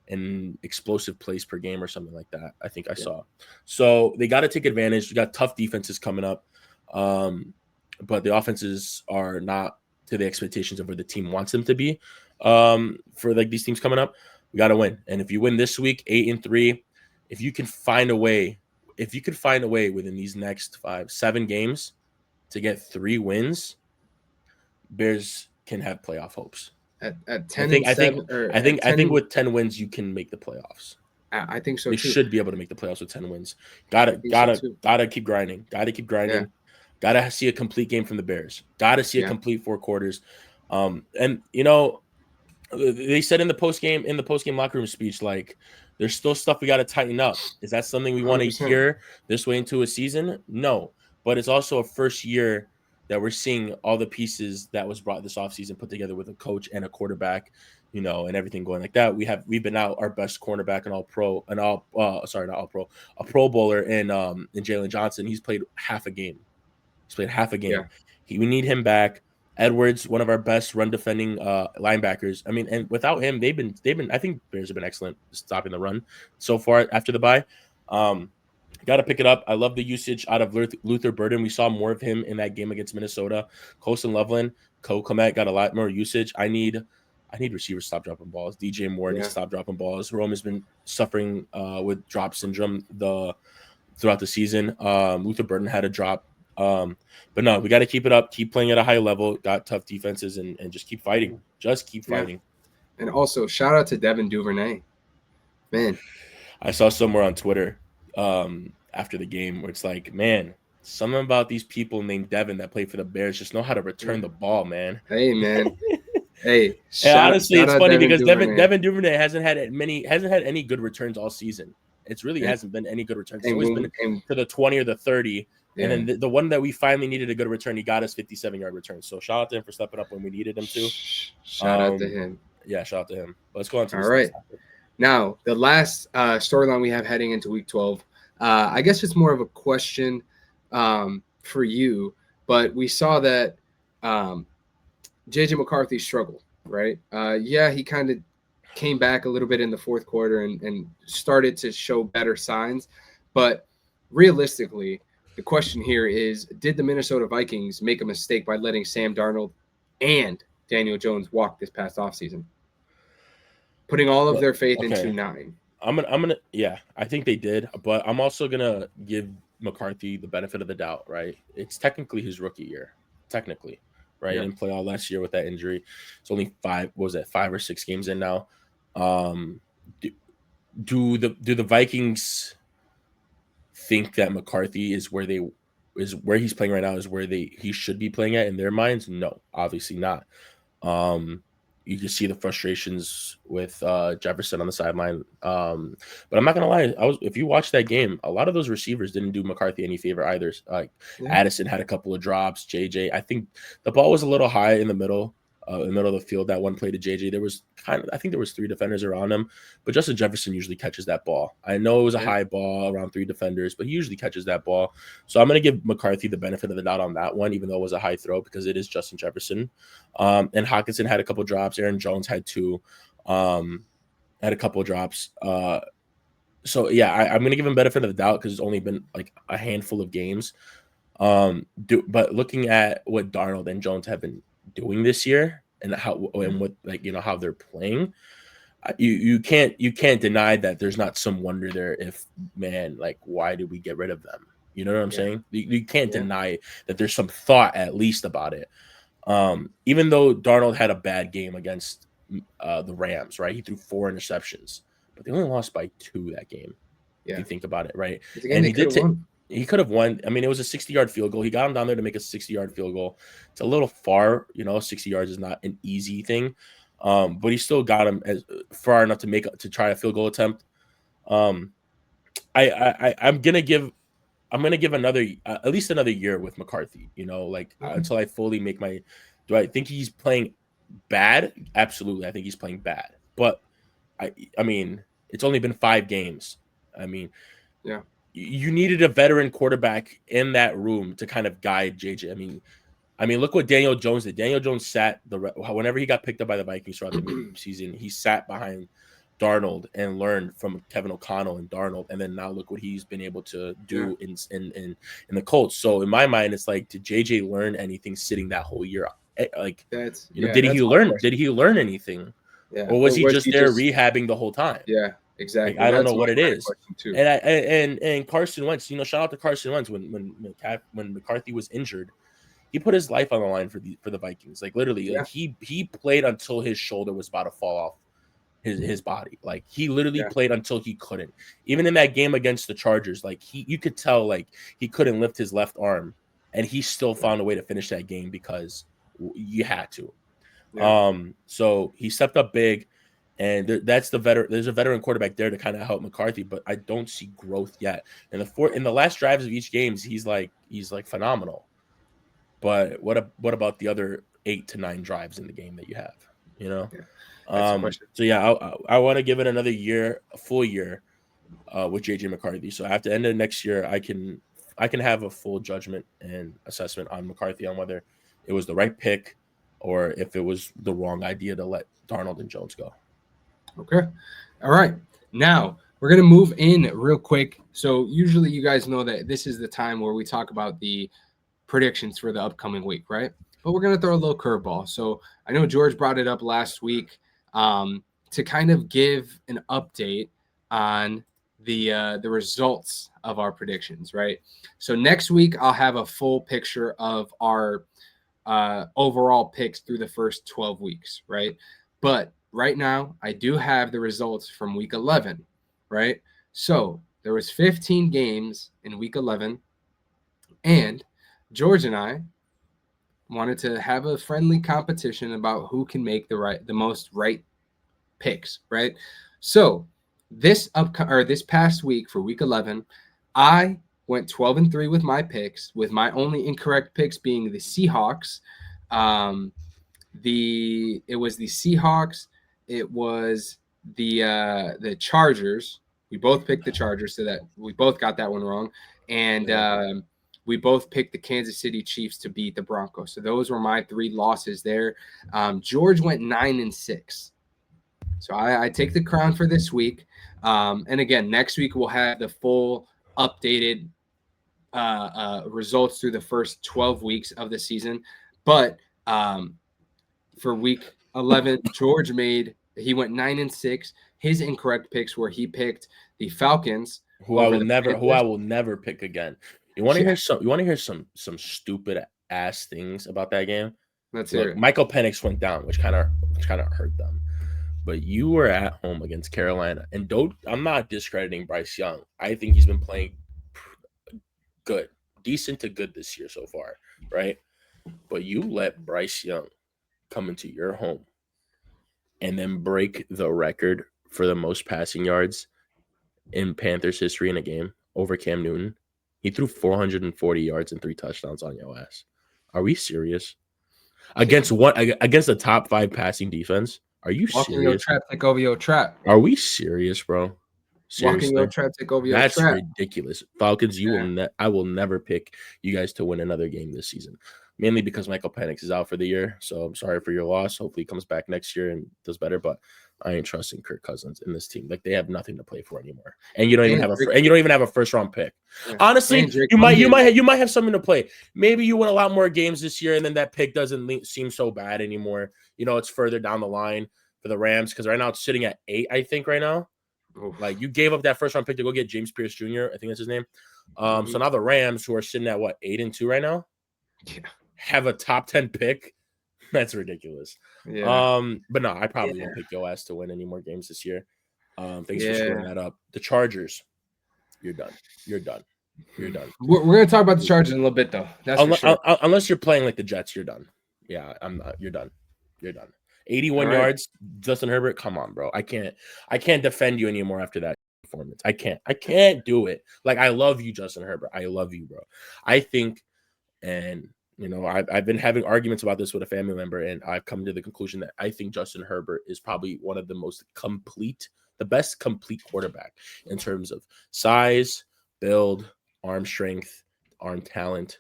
in explosive plays per game or something like that. I think I saw. So they got to take advantage. We got tough defenses coming up, but the offenses are not to the expectations of where the team wants them to be. For like these teams coming up, we got to win. And if you win this week, 8-3, if you can find a way within these next 5-7 games to get 3 wins, Bears can have playoff hopes. At 10 I think with 10 wins you can make the playoffs. I think so too. They should be able to make the playoffs with 10 wins. Gotta keep grinding. Gotta see a complete game from the Bears. Gotta see a complete 4 quarters. And they said in the post game locker room speech, like, there's still stuff we got to tighten up. Is that something we want to hear this way into a season? No, but it's also a first year that we're seeing all the pieces that was brought this offseason put together with a coach and a quarterback, and everything going like that. We've been out our best cornerback and a Pro Bowler in Jalen Johnson. He's played half a game. Yeah. We need him back. Edwards, one of our best run defending linebackers. I mean, and without him, they've been. I think Bears have been excellent stopping the run so far after the bye. Got to pick it up. I love the usage out of Luther Burden. We saw more of him in that game against Minnesota. Colson Loveland, Komet got a lot more usage. I need receivers to stop dropping balls. DJ Moore needs to stop dropping balls. Rome has been suffering with drop syndrome throughout the season. Luther Burden had a drop. But no, we got to keep it up, keep playing at a high level, got tough defenses, and just keep fighting. And also, shout out to Devin Duvernay. Man. I saw somewhere on Twitter after the game where it's like, man, something about these people named Devin that play for the Bears just know how to return the ball, man. Hey, man. Hey, honestly, it's funny because Devin Duvernay hasn't had any good returns all season. It's really hasn't been any good returns. It's always been to the 20 or the 30. Yeah. And then the one that we finally needed a good return, he got us 57-yard return. So shout out to him for stepping up when we needed him to. Shout out to him. Yeah, shout out to him. Let's go on to all right. Now, the last storyline we have heading into Week 12, I guess it's more of a question for you, but we saw that J.J. McCarthy struggled, right? He kind of came back a little bit in the fourth quarter and started to show better signs. But realistically, the question here is, did the Minnesota Vikings make a mistake by letting Sam Darnold and Daniel Jones walk this past offseason? Putting all of their faith into Okay. 9. Yeah, I think they did, but I'm also gonna give McCarthy the benefit of the doubt, right? It's technically his rookie year, technically, right? He Yeah. didn't play all last year with that injury. It's only 5 or 6 games in now. Um, do the Vikings think that McCarthy is where he's playing right now is where he should be playing at in their minds? No, obviously not. Um, you can see the frustrations with Jefferson on the sideline. But I'm not gonna lie, if you watch that game, a lot of those receivers didn't do McCarthy any favor either. Like Addison had a couple of drops. JJ, I think the ball was a little high in the middle of the field. That one play to JJ, I think there was 3 defenders around him, but Justin Jefferson usually catches that ball. I know it was a high ball around 3 defenders, but he usually catches that ball. So I'm going to give McCarthy the benefit of the doubt on that one, even though it was a high throw, because it is Justin Jefferson. And Hawkinson had a couple drops. Aaron Jones had 2, had a couple drops. So yeah, I'm going to give him benefit of the doubt because it's only been like a handful of games. But looking at what Darnold and Jones have been doing this year and what how they're playing, you can't deny that there's not some wonder there. If why did we get rid of them? You know what I'm saying? You can't deny that there's some thought at least about it. Even though Darnold had a bad game against the Rams, right? He threw 4 interceptions, but they only lost by 2 that game. If you think about it, right? And he could have won. I mean, it was a 60-yard field goal. He got him down there to make a 60-yard field goal. It's a little far, 60 yards is not an easy thing. But he still got him as far enough to try a field goal attempt. I'm gonna give another at least another year with McCarthy. Until I fully make my. Do I think he's playing bad? Absolutely, I think he's playing bad. But I mean, it's only been 5 games. I mean, yeah. You needed a veteran quarterback in that room to kind of guide JJ. I mean, look what Daniel Jones did. Daniel Jones sat whenever he got picked up by the Vikings throughout the season, he sat behind Darnold and learned from Kevin O'Connell and Darnold, and then now look what he's been able to do in the Colts. So in my mind, it's like, did JJ learn anything sitting that whole year? Like, did he learn? Did he learn anything? Yeah. Or was he just rehabbing the whole time? Yeah. Exactly. I don't know what it is. And Carson Wentz, shout out to Carson Wentz when McCarthy was injured, he put his life on the line for the Vikings. Like literally, he played until his shoulder was about to fall off his body. Like he literally played until he couldn't. Even in that game against the Chargers, like you could tell like he couldn't lift his left arm, and he still found a way to finish that game because you had to. Yeah. So he stepped up big. And there's a veteran quarterback there to kind of help McCarthy, but I don't see growth yet. In the last drives of each game, he's like phenomenal. But what about the other 8 to 9 drives in the game that you have? So yeah, I want to give it another year, a full year, with JJ McCarthy. So after the end of next year, I can have a full judgment and assessment on McCarthy on whether it was the right pick or if it was the wrong idea to let Darnold and Jones go. Okay. All right. Now we're going to move in real quick. So usually you guys know that this is the time where we talk about the predictions for the upcoming week, right? But we're going to throw a little curveball. So I know George brought it up last week to kind of give an update on the results of our predictions, right? So next week I'll have a full picture of our overall picks through the first 12 weeks, right? But right now, I do have the results from week 11, right? So there was 15 games in week 11, and George and I wanted to have a friendly competition about who can make the most right picks, right? So this past week for week 11, I went 12-3 with my picks, with my only incorrect picks being the Seahawks. It was the Seahawks. It was the Chargers. We both picked the Chargers, so that we both got that one wrong. And we both picked the Kansas City Chiefs to beat the Broncos. So those were my 3 losses there. George went 9-6. So I take the crown for this week. And again, next week we'll have the full updated results through the first 12 weeks of the season. But for week 11, George he went 9-6. His incorrect picks were he picked the Falcons, who I will never pick again. You want to hear some? You want to hear some stupid ass things about that game? Let's hear it. Michael Penix went down, which kind of hurt them. But you were at home against Carolina, and I'm not discrediting Bryce Young. I think he's been playing good, decent to good this year so far, right? But you let Bryce Young come into your home and then break the record for the most passing yards in Panthers history in a game over Cam Newton. He threw 440 yards and 3 touchdowns on your ass. Are we serious? Against the top 5 passing defense? Are you Walking serious? your trap, take over your trap. Are we serious, bro? Seriously? Walking your trap, take over your trap. That's ridiculous. Falcons, I will never pick you guys to win another game this season. Mainly because Michael Penix is out for the year. So I'm sorry for your loss. Hopefully he comes back next year and does better. But I ain't trusting Kirk Cousins in this team. Like, they have nothing to play for anymore. And you don't even have a first round pick. Yeah. Honestly, you might have something to play. Maybe you win a lot more games this year, and then that pick doesn't seem so bad anymore. You know, it's further down the line for the Rams, because right now it's sitting at 8, I think, right now. Oof. Like, you gave up that first round pick to go get James Pierce Jr. I think that's his name. So now the Rams, who are sitting at 8-2 right now, have a top 10 pick. That's ridiculous. Yeah. But no, I probably won't pick your ass to win any more games this year. Thanks for screwing that up. The Chargers, you're done. You're done. We're gonna talk about the Chargers in a little bit, though. That's for sure. Unless you're playing like the Jets, you're done. Yeah, I'm not. You're done. 81 yards, Justin Herbert. Come on, bro. I can't defend you anymore after that performance. I can't do it. Like, I love you, Justin Herbert. I love you, bro. I think, and you know, I've been having arguments about this with a family member, and I've come to the conclusion that I think Justin Herbert is probably one of the best complete quarterback in terms of size, build, arm strength, arm talent,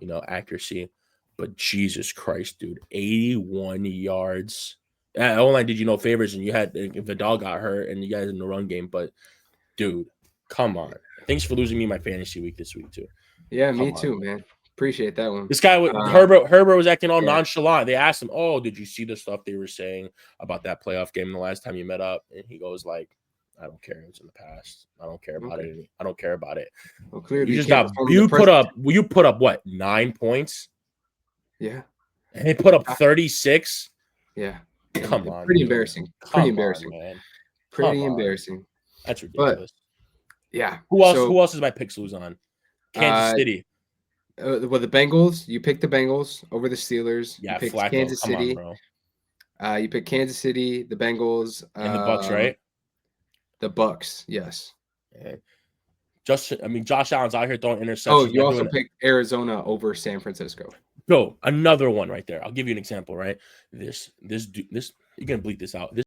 you know, accuracy. But Jesus Christ, dude, 81 yards. Only did you know favors, and you had Vidal got hurt, and you guys in the run game. But dude, come on. Thanks for losing me my fantasy week this week too. Yeah, me too, man. Appreciate that one. This guy, Herbert was acting all nonchalant. They asked him, "Oh, did you see the stuff they were saying about that playoff game the last time you met up?" And he goes, "Like, I don't care. It's in the past. I don't care about it. I don't care about it." Well, clearly, you put up what, 9 points? Yeah, and they put up 36. Yeah, come on, pretty embarrassing. Pretty embarrassing, man. Pretty embarrassing. That's ridiculous. But, yeah. Who else is my picks lose on? Kansas City. Well, the Bengals. You picked the Bengals over the Steelers. Yeah, you picked Flacco. Kansas Come City. on, bro. You picked Kansas City, the Bengals, and the Bucks, right? The Bucks, yes. Yeah. Josh Allen's out here throwing interceptions. Oh, you also picked Arizona over San Francisco. Bro, another one right there. I'll give you an example, right? This you're gonna bleep this out. This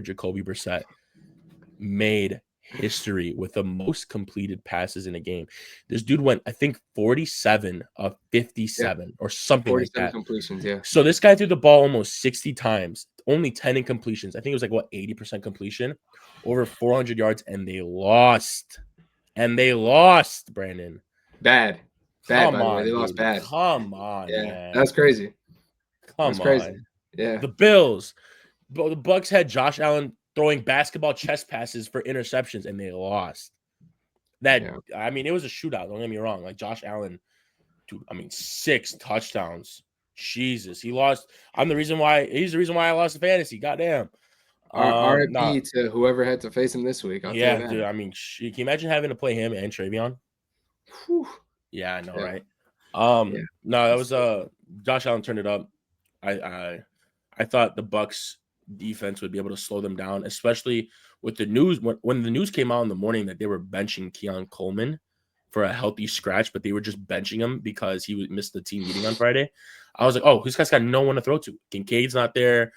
Jacoby Brissett made history with the most completed passes in a game. This dude went, I think, 47 of 57 or something like that. Completions, yeah. So this guy threw the ball almost 60 times, only 10 incompletions. I think it was 80% completion, over 400 yards, and they lost. Brandon. Bad. Come by the way. on, They lost bad. Come on, yeah, man. That's crazy. That's crazy. Yeah. The Bills. The Bucks had Josh Allen throwing basketball chest passes for interceptions, and they lost. It was a shootout. Don't get me wrong. Like, Josh Allen, dude, 6 touchdowns. Jesus, he lost. He's the reason why I lost the fantasy. Goddamn. RIP to whoever had to face him this week. Dude. Can you imagine having to play him and Travion? Whew. Yeah, I know, right? No, that was Josh Allen turned it up. I thought the Bucks defense would be able to slow them down, especially with the news when the news came out in the morning that they were benching Keon Coleman for a healthy scratch, but they were just benching him because he missed the team meeting on Friday. I was like, oh, this guy's got no one to throw to. Kincaid's not there.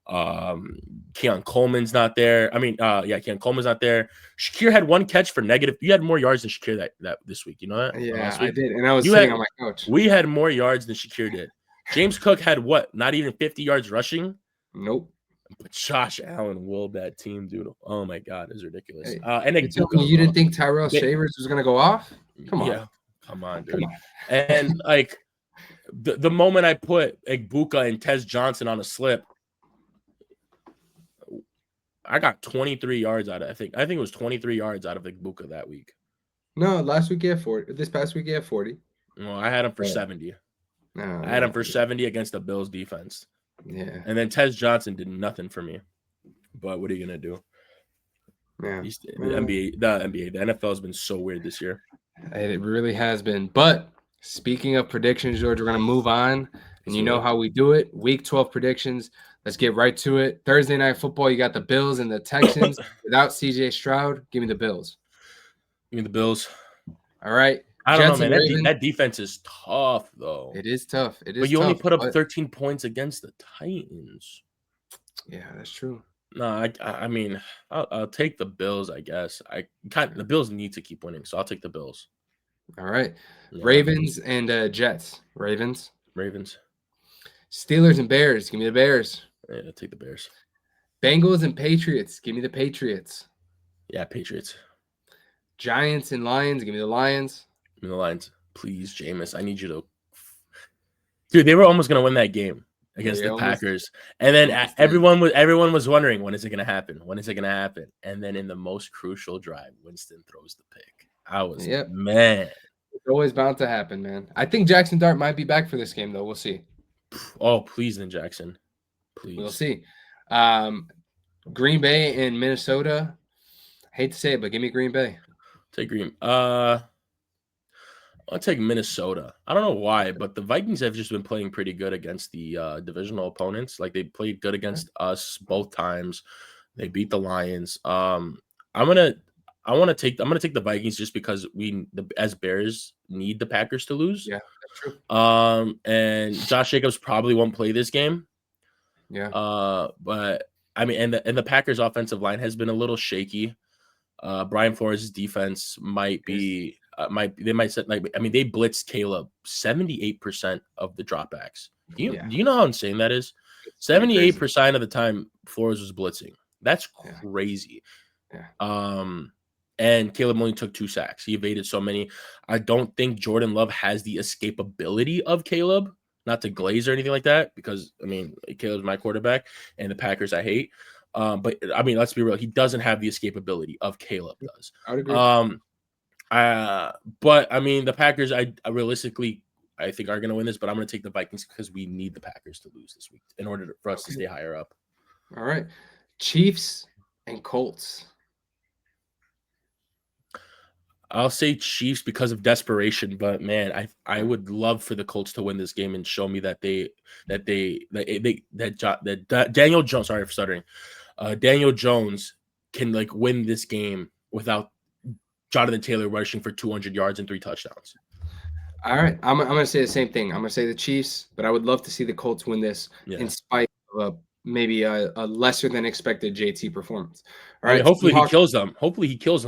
Keon Coleman's not there. Keon Coleman's not there. Shakir had 1 catch for negative. You had more yards than Shakir that this week. You know that? Yeah, I did. And I was sitting on my couch. We had more yards than Shakir did. James Cook had what? Not even 50 yards rushing? Nope. But Josh Allen willed that team, dude. Oh my god, it's ridiculous. Hey, And you tell me you didn't think Tyrell Shavers was gonna go off? Come on. Yeah, come on, dude. Come on. And like the moment I put Egbuka and Tez Johnson on a slip, I got 23 yards out of I think it was 23 yards out of Egbuka that week. No, last week he had 40. This past week he had 40. Well, I had him for 70. No, I had him for 70 against the Bills defense. Yeah. And then Tez Johnson did nothing for me. But what are you gonna do? Yeah. The NFL has been so weird this year. It really has been. But speaking of predictions, George, we're gonna move on. And you know how we do it. Week 12 predictions. Let's get right to it. Thursday night football, you got the Bills and the Texans. Without CJ Stroud, give me the Bills. Give me the Bills. All right. I don't know, man. That defense is tough, though. It is tough. It is but you tough, only put up 13 points against the Titans. Yeah, that's true. No, I mean, I'll take the Bills, I guess. The Bills need to keep winning, so I'll take the Bills. All right. Yeah. Ravens and Jets. Ravens. Steelers and Bears. Give me the Bears. Yeah, I'll take the Bears. Bengals and Patriots. Give me the Patriots. Yeah, Patriots. Giants and Lions. Give me the Lions. Give me the Lions. Please, Jameis. I need you to. Dude, they were almost going to win that game against the Packers. And then everyone was wondering, when is it going to happen? When is it going to happen? And then in the most crucial drive, Winston throws the pick. I was, man. It's always bound to happen, man. I think Jackson Dart might be back for this game, though. We'll see. Oh, please, then, Jackson. Please. We'll see. Green Bay and Minnesota. Hate to say it, but give me Green Bay. Take Green. I'll take Minnesota. I don't know why, but the Vikings have just been playing pretty good against the divisional opponents. Like, they played good against us both times. They beat the Lions. I'm gonna take the Vikings just because as Bears need the Packers to lose. Yeah, that's true. And Josh Jacobs probably won't play this game. Yeah. But I mean, and the Packers offensive line has been a little shaky. Brian Flores' defense might be they blitzed Caleb 78% of the dropbacks. Do you know how insane that is? 78% of the time Flores was blitzing. That's crazy. Yeah. And Caleb only took 2 sacks. He evaded so many. I don't think Jordan Love has the escapability of Caleb. Not to glaze or anything like that, because I mean, Caleb's my quarterback, and the Packers I hate. But I mean, let's be real. He doesn't have the escapability of Caleb does. I would agree. But I mean, the Packers, I realistically, I think are going to win this, but I'm going to take the Vikings because we need the Packers to lose this week in order for us to stay higher up. All right. Chiefs and Colts. I'll say Chiefs because of desperation, but man, I would love for the Colts to win this game and show me that Daniel Jones. Sorry for stuttering. Daniel Jones can like win this game without Jonathan Taylor rushing for 200 yards and 3 touchdowns. All right, I'm gonna say the same thing. I'm gonna say the Chiefs, but I would love to see the Colts win this in spite of maybe a lesser than expected JT performance. All right. Hopefully he kills them.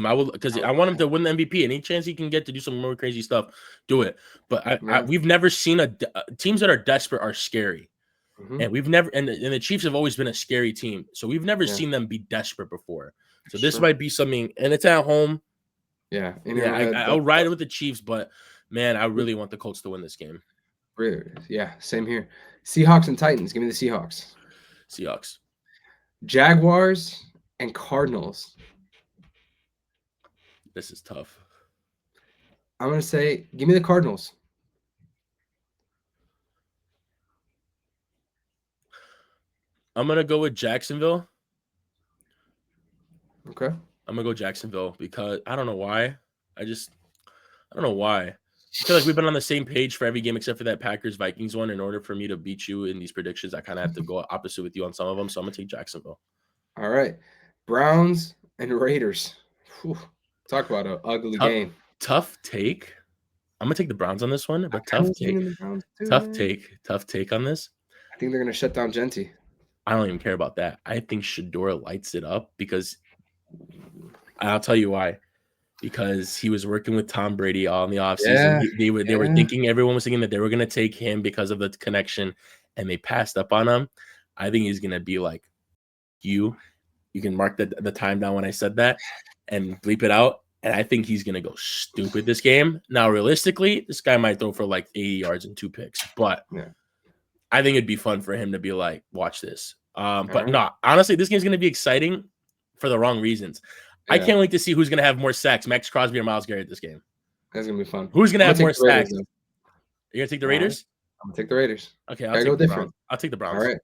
I will, because I want him to win the MVP. Any chance he can get to do some more crazy stuff, do it. But we've never seen teams that are desperate are scary, and we've never and the Chiefs have always been a scary team. So we've never seen them be desperate before. So this might be something, and it's at home. Yeah, I'll ride it with the Chiefs, but man, I really want the Colts to win this game. Yeah, same here. Seahawks and Titans. Give me the Seahawks. Seahawks. Jaguars and Cardinals. This is tough. I'm going to say, give me the Cardinals. I'm going to go with Jacksonville. Okay. I'm going to go Jacksonville because I don't know why. I don't know why. I feel like we've been on the same page for every game except for that Packers-Vikings one. In order for me to beat you in these predictions, I kind of have to go opposite with you on some of them. So I'm going to take Jacksonville. All right. Browns and Raiders. Whew. Talk about an ugly game. Tough take. I'm going to take the Browns on this one, but tough take. Tough take on this. I think they're going to shut down Genty. I don't even care about that. I think Shador lights it up because I'll tell you why. Because he was working with Tom Brady all in the offseason. They were thinking, everyone was thinking that they were going to take him because of the connection, and they passed up on him. I think he's going to be like You can mark the time down when I said that and bleep it out. And I think he's gonna go stupid this game. Now, realistically, this guy might throw for like 80 yards and 2 picks, but Yeah. I think it'd be fun for him to be like, watch this. But right. no, honestly, this game's gonna be exciting for the wrong reasons. I can't wait to see who's gonna have more sacks, Max Crosby or Myles Garrett this game. That's gonna be fun. Who's gonna have more sacks? You gonna take the Raiders? I'm gonna take the Raiders. Okay, I'll take the Browns. I'll take the Browns. All right.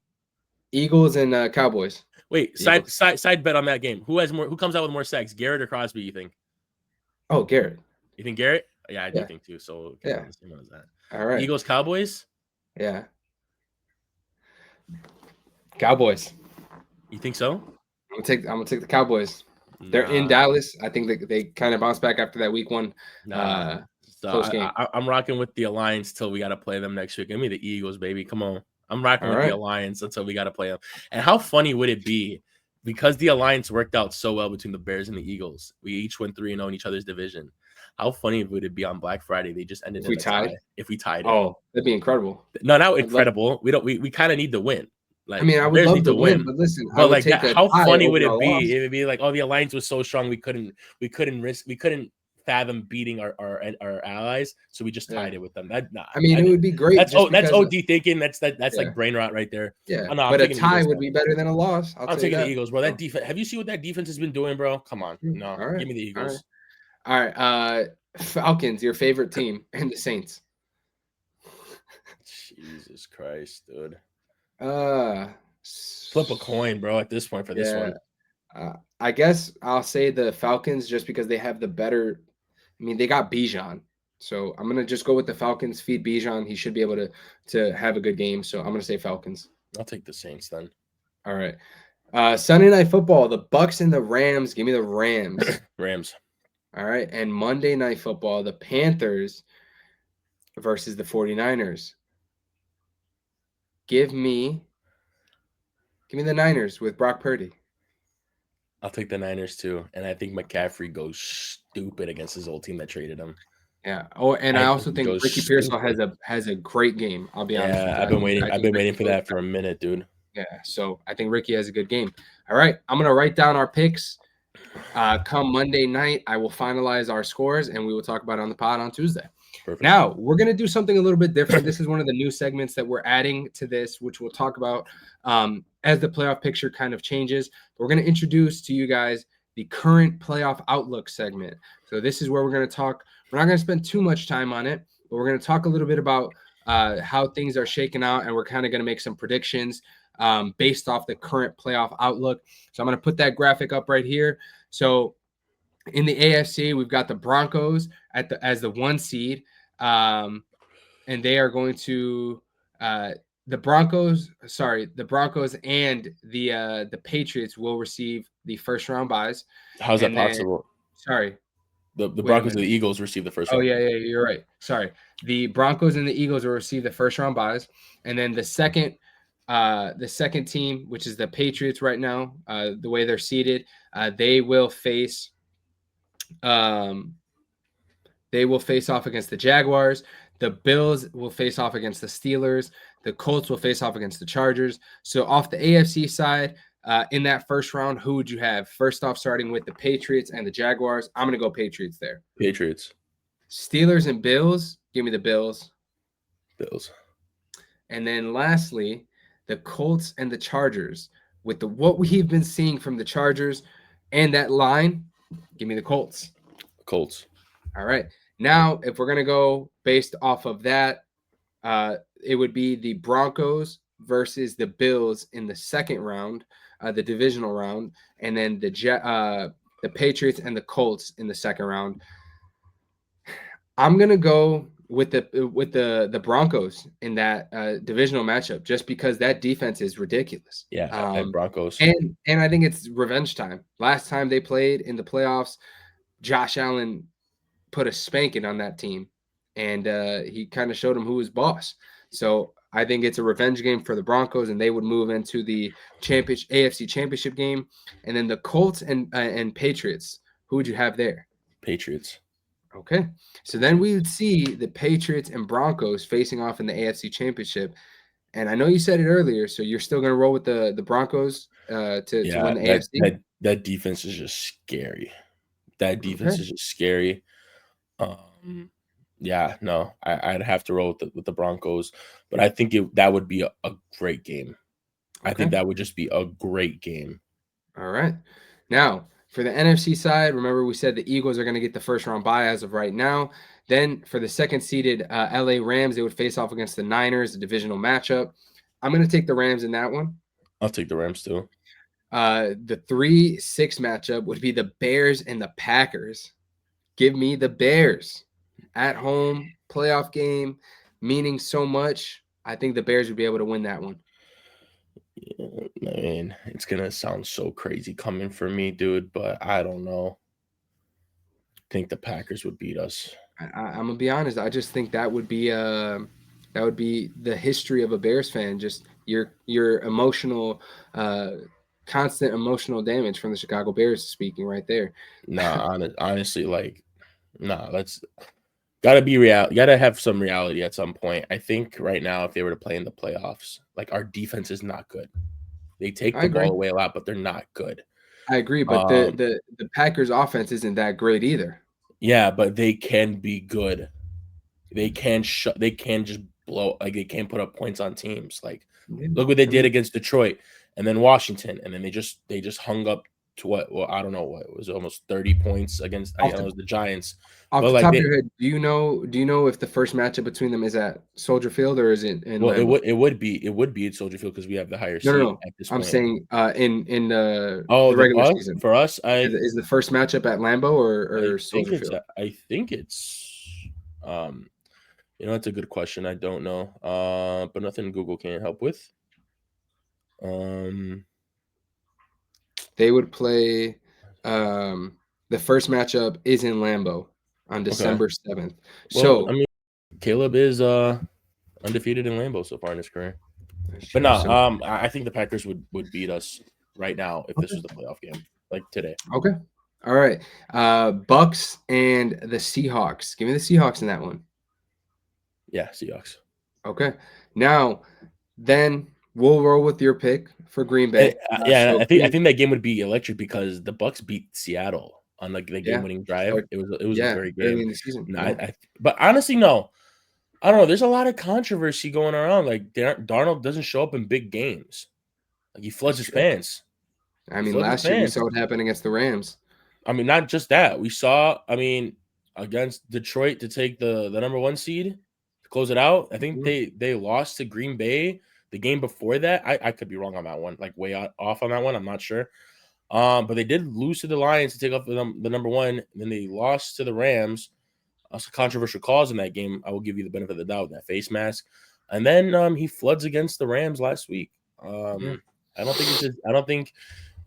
Eagles and Cowboys. Wait, side bet on that game. Who has more? Who comes out with more sacks, Garrett or Crosby? You think? Oh, Garrett. You think Garrett? Yeah, I do think too. So okay, yeah, same as that. All right. Eagles, Cowboys. Yeah. Cowboys. You think so? I'm gonna take the Cowboys. They're in Dallas. I think they kind of bounce back after that week 1. So I'm rocking with the Alliance till we got to play them next week. Give me the Eagles, baby. Come on. I'm rocking with the Alliance until we got to play them. And how funny would it be, because the Alliance worked out so well between the Bears and the Eagles? We each went 3-0 in each other's division. How funny would it be on Black Friday? They just ended if we tied. Oh, that'd be incredible. No, not incredible. We kind of need to win. Like, I mean, I would love to win, but listen, but like how funny would it be? It would be like, oh, the Alliance was so strong we couldn't fathom beating our allies, so we just tied it with them. It would be great. That's OD thinking. That's like brain rot right there. Yeah, but a tie would be better than a loss. I'm taking the Eagles, bro. That defense. Have you seen what that defense has been doing, bro? Come on, no, give me the Eagles. All right, Falcons, your favorite team, and the Saints. Jesus Christ, dude. Flip a coin, bro, at this point for this one. I guess I'll say the Falcons just because they have the better. I mean, they got Bijan, so I'm gonna just go with the Falcons. Feed Bijan; he should be able to have a good game. So I'm gonna say Falcons. I'll take the Saints then. All right. Sunday Night Football: the Bucks and the Rams. Give me the Rams. Rams. All right. And Monday Night Football: the Panthers versus the 49ers. Give me the Niners with Brock Purdy. I'll take the Niners too, and I think McCaffrey goes stupid against his old team that traded him. Yeah. Oh, and I also think Ricky Pearsall has a great game. I'll be honest. Yeah, I've been waiting for that for a minute, dude. Yeah. So I think Ricky has a good game. All right, I'm gonna write down our picks. Come Monday night, I will finalize our scores, and we will talk about it on the pod on Tuesday. Perfect. Now, we're going to do something a little bit different. This is one of the new segments that we're adding to this, which we'll talk about as the playoff picture kind of changes. We're going to introduce to you guys the current playoff outlook segment. So this is where we're going to talk. We're not going to spend too much time on it, but we're going to talk a little bit about how things are shaking out, and we're kind of going to make some predictions based off the current playoff outlook. So I'm going to put that graphic up right here. So in the AFC, we've got the Broncos as the 1 seed, and they are going to the Broncos and the Patriots will receive the first round buys. How's that possible? The Broncos and the Eagles receive the first round. Oh, yeah, you're right. Sorry. The Broncos and the Eagles will receive the first round buys, and then the second team, which is the Patriots right now, the way they're seated, they will face off against the Jaguars. The Bills will face off against the Steelers. The Colts will face off against the Chargers. So off the AFC side, in that first round, who would you have? First off, starting with the Patriots and the Jaguars. I'm going to go Patriots there. Patriots. Steelers and Bills. Give me the Bills. Bills. And then lastly, the Colts and the Chargers. With what we've been seeing from the Chargers and that line, give me the Colts. Colts. All right. Now, if we're going to go based off of that, it would be the Broncos versus the Bills in the second round, the divisional round, and then the Patriots and the Colts in the second round. I'm going to go with the Broncos in that divisional matchup, just because that defense is ridiculous. Yeah, Broncos. And I think it's revenge time. Last time they played in the playoffs, Josh Allen put a spanking on that team, and he kind of showed them who was boss. So I think it's a revenge game for the Broncos, and they would move into the AFC Championship game. And then the Colts and Patriots, who would you have there? Patriots. Okay. So then we would see the Patriots and Broncos facing off in the AFC Championship. And I know you said it earlier, so you're still going to roll with the Broncos to Yeah, win the AFC? that defense is just scary. That defense Okay. is just scary. Yeah, no, I'd have to roll with the Broncos, but I think that would be a great game. I think Okay. that would just be a great game. All right. Now, for the NFC side, remember we said the Eagles are going to get the first round bye as of right now. Then for the second seeded LA Rams, they would face off against the Niners, a divisional matchup. I'm going to take the Rams in that one. I'll take the Rams too. The 3-6 matchup would be the Bears and the Packers. Give me the Bears at home, playoff game, meaning so much. I think the Bears would be able to win that one. Yeah, I mean, it's gonna sound so crazy coming from me, dude, but I don't know. I think the Packers would beat us. I'm gonna be honest. I just think that would be the history of a Bears fan. Just your emotional, constant emotional damage from the Chicago Bears speaking right there. Nah, honestly, like, nah, let's gotta be real. Gotta have some reality at some point. I think right now, if they were to play in the playoffs, like our defense is not good. They take I the ball agree. away a lot, but they're not good. I agree. But the Um, the the Packers offense isn't that great either. yeah, but they can be good. They can just blow, like they can put up points on teams. Like Yeah. look what they I did mean, against Detroit and then Washington, and then they just hung up to what, well, I don't know what, it was almost 30 points against, I off know it the was the Giants. off But the like top of they, your head, do you know if the first matchup between them is at Soldier Field or is it in well, Lambeau? it would be at Soldier Field because we have the higher No, no, seed no. at this I'm point. saying in Oh, the regular season. for us, Is the first matchup at Lambeau or I think Soldier it's Field? um that's a good question. I don't know. But nothing Google can't help with. Um They would play the first matchup is in Lambeau on okay. December 7th. Well, I So mean, Caleb is undefeated in Lambeau so far in his career. that's But true. no, So I think the Packers would beat us right now if this okay. was the playoff game, like today. Okay. All right. Bucks and the Seahawks. Give me the Seahawks in that one. Yeah, Seahawks. Okay. Now, then we'll roll with your pick for Green And, Bay. yeah, So I Green, think that game would be electric because the Bucks beat Seattle on like the game yeah. winning drive. Start, It was a yeah, great early game. in the season. No, Yeah. but honestly, no. I don't know. There's a lot of controversy going around. Like Darnold doesn't show up in big games. Like he floods That's his true. fans. I He mean, floods his last year we fans. saw it happen against the Rams. I mean, not just that. We saw, I mean, against Detroit to take the number 1 seed to close it out. I think Mhm. they lost to Green Bay the game before that. I could be wrong on that one, like way off on that one. I'm not sure. But they did lose to the Lions to take off the number 1. And then they lost to the Rams. Some controversial calls in that game. I will give you the benefit of the doubt, that face mask. And then he floods against the Rams last week. Yeah. I don't think I don't think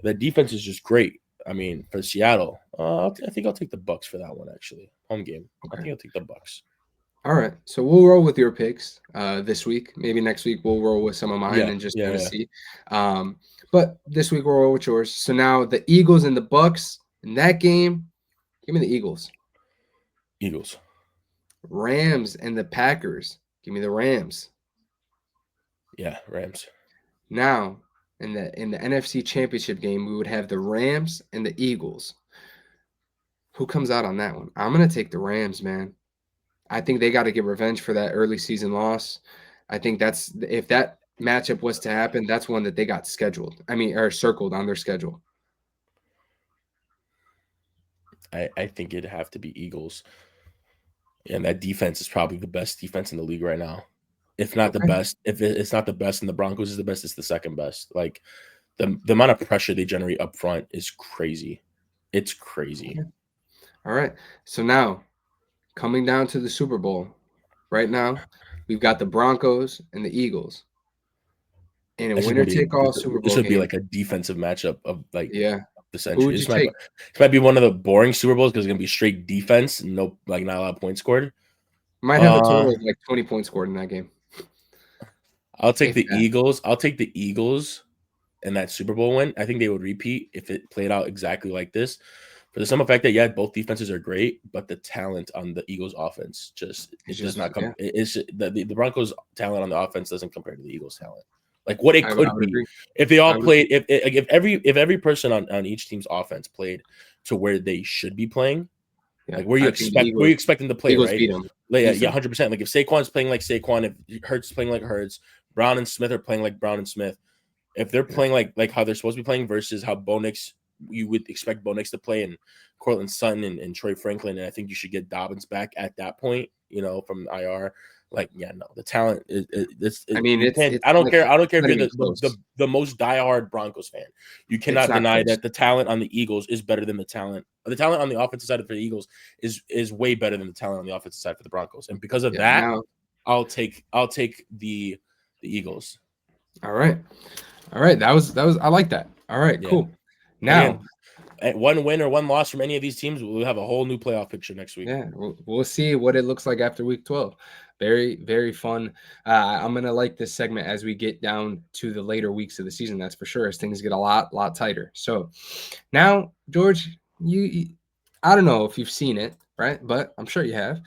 the defense is just great. I mean, for Seattle, I think I'll take the Bucks for that one. Actually, home game. I Okay. think I'll take the Bucks. All right. So we'll roll with your picks this week. Maybe next week we'll roll with some of mine Yeah, and just yeah, kind of yeah. see. But this week we'll roll with yours. So now the Eagles and the Bucks in that game. Give me the Eagles. Eagles. Rams and the Packers. Give me the Rams. Yeah, Rams. Now in the NFC Championship game, we would have the Rams and the Eagles. Who comes out on that one? I'm gonna take the Rams, man. I think they got to get revenge for that early season loss. I think that's if that matchup was to happen, that's one that they got scheduled. I mean, or circled on their schedule. I think it'd have to be Eagles. And that defense is probably the best defense in the league right now. If not the Okay. best, if it's not the best and the Broncos is the best, it's the second best. Like the amount of pressure they generate up front is crazy. It's crazy. Okay. All right. So now coming down to the Super Bowl, right now, we've got the Broncos and the Eagles in a This is gonna winner be take all Super this Bowl would be game. like a defensive matchup of like Yeah. the Who century. would you take? This might be one of the boring Super Bowls because it's gonna be straight defense, no like not a lot of points scored. Might have a Uh total of like 20 points scored in that game. I'll take If the that. Eagles. I'll take the Eagles in that Super Bowl win. I think they would repeat if it played out exactly like this. For the simple fact that yeah, both defenses are great, but the talent on the Eagles offense It's it does just not come. yeah. It's the Broncos talent on the offense doesn't compare to the Eagles talent. like what it I could would be agree. if they all I would- played. If every person on each team's offense played to where they should be playing, Yeah, like where you I think the expect them to play, Eagles right? beat them. Like, yeah, Easily. 100%. Like if Saquon's playing like Saquon, if Hurts is playing like Hurts, Brown and Smith are playing like Brown and Smith. If they're playing like how they're supposed to be playing versus how Bo Nix, you would expect Bo Nix to play, and Cortland Sutton and Troy Franklin, and I think you should get Dobbins back at that point, from IR. Like, yeah, no, the talent I mean, you it's can't. I don't like, care. I don't care if not you're even close. the most diehard Broncos fan. You It's cannot not deny close. that the talent on the Eagles is better than the talent. The talent on the offensive side for the Eagles is way better than the talent on the offensive side for the Broncos, and because of that, Now, I'll take the Eagles. all right. That was I like that. All right, Yeah. cool. Now, Again, one win or one loss from any of these teams, we'll have a whole new playoff picture next week. yeah, we'll see what it looks like after week 12. Very, very fun. I'm gonna like this segment as we get down to the later weeks of the season. That's for sure. As things get a lot tighter. So now, George, I don't know if you've seen it, right? But I'm sure you have.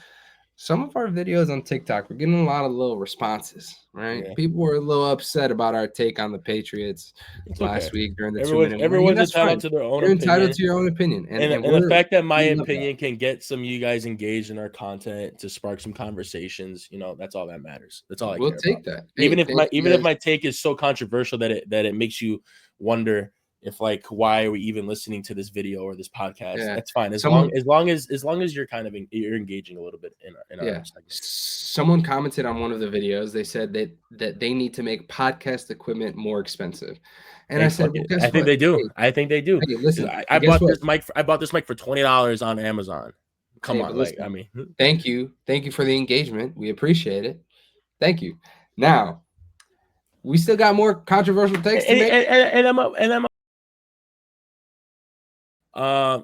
Some of our videos on TikTok, we're getting a lot of little responses, right? Yeah. People were a little upset about our take on the Patriots It's last okay. week during the 2-minute warning. Everyone's That's entitled fine. to their own You're opinion. entitled to your own opinion. And the fact that my we love opinion can get some of you guys engaged in our content to spark some conversations, that's all that matters. That's all I we'll care take about. that. Hey, Even if my take is so controversial that it makes you wonder if, like, why are we even listening to this video or this podcast? Yeah. That's fine. As long as you're you're engaging a little bit in our segment. Someone commented on one of the videos. They said that they need to make podcast equipment more expensive. And I said, well, guess I think what? they do. I think they do. Hey, listen, I guess bought what? this mic. I bought this mic for $20 on Amazon. Come on, listen, I mean, thank you for the engagement. We appreciate it. Thank you. Now, we still got more controversial takes to make.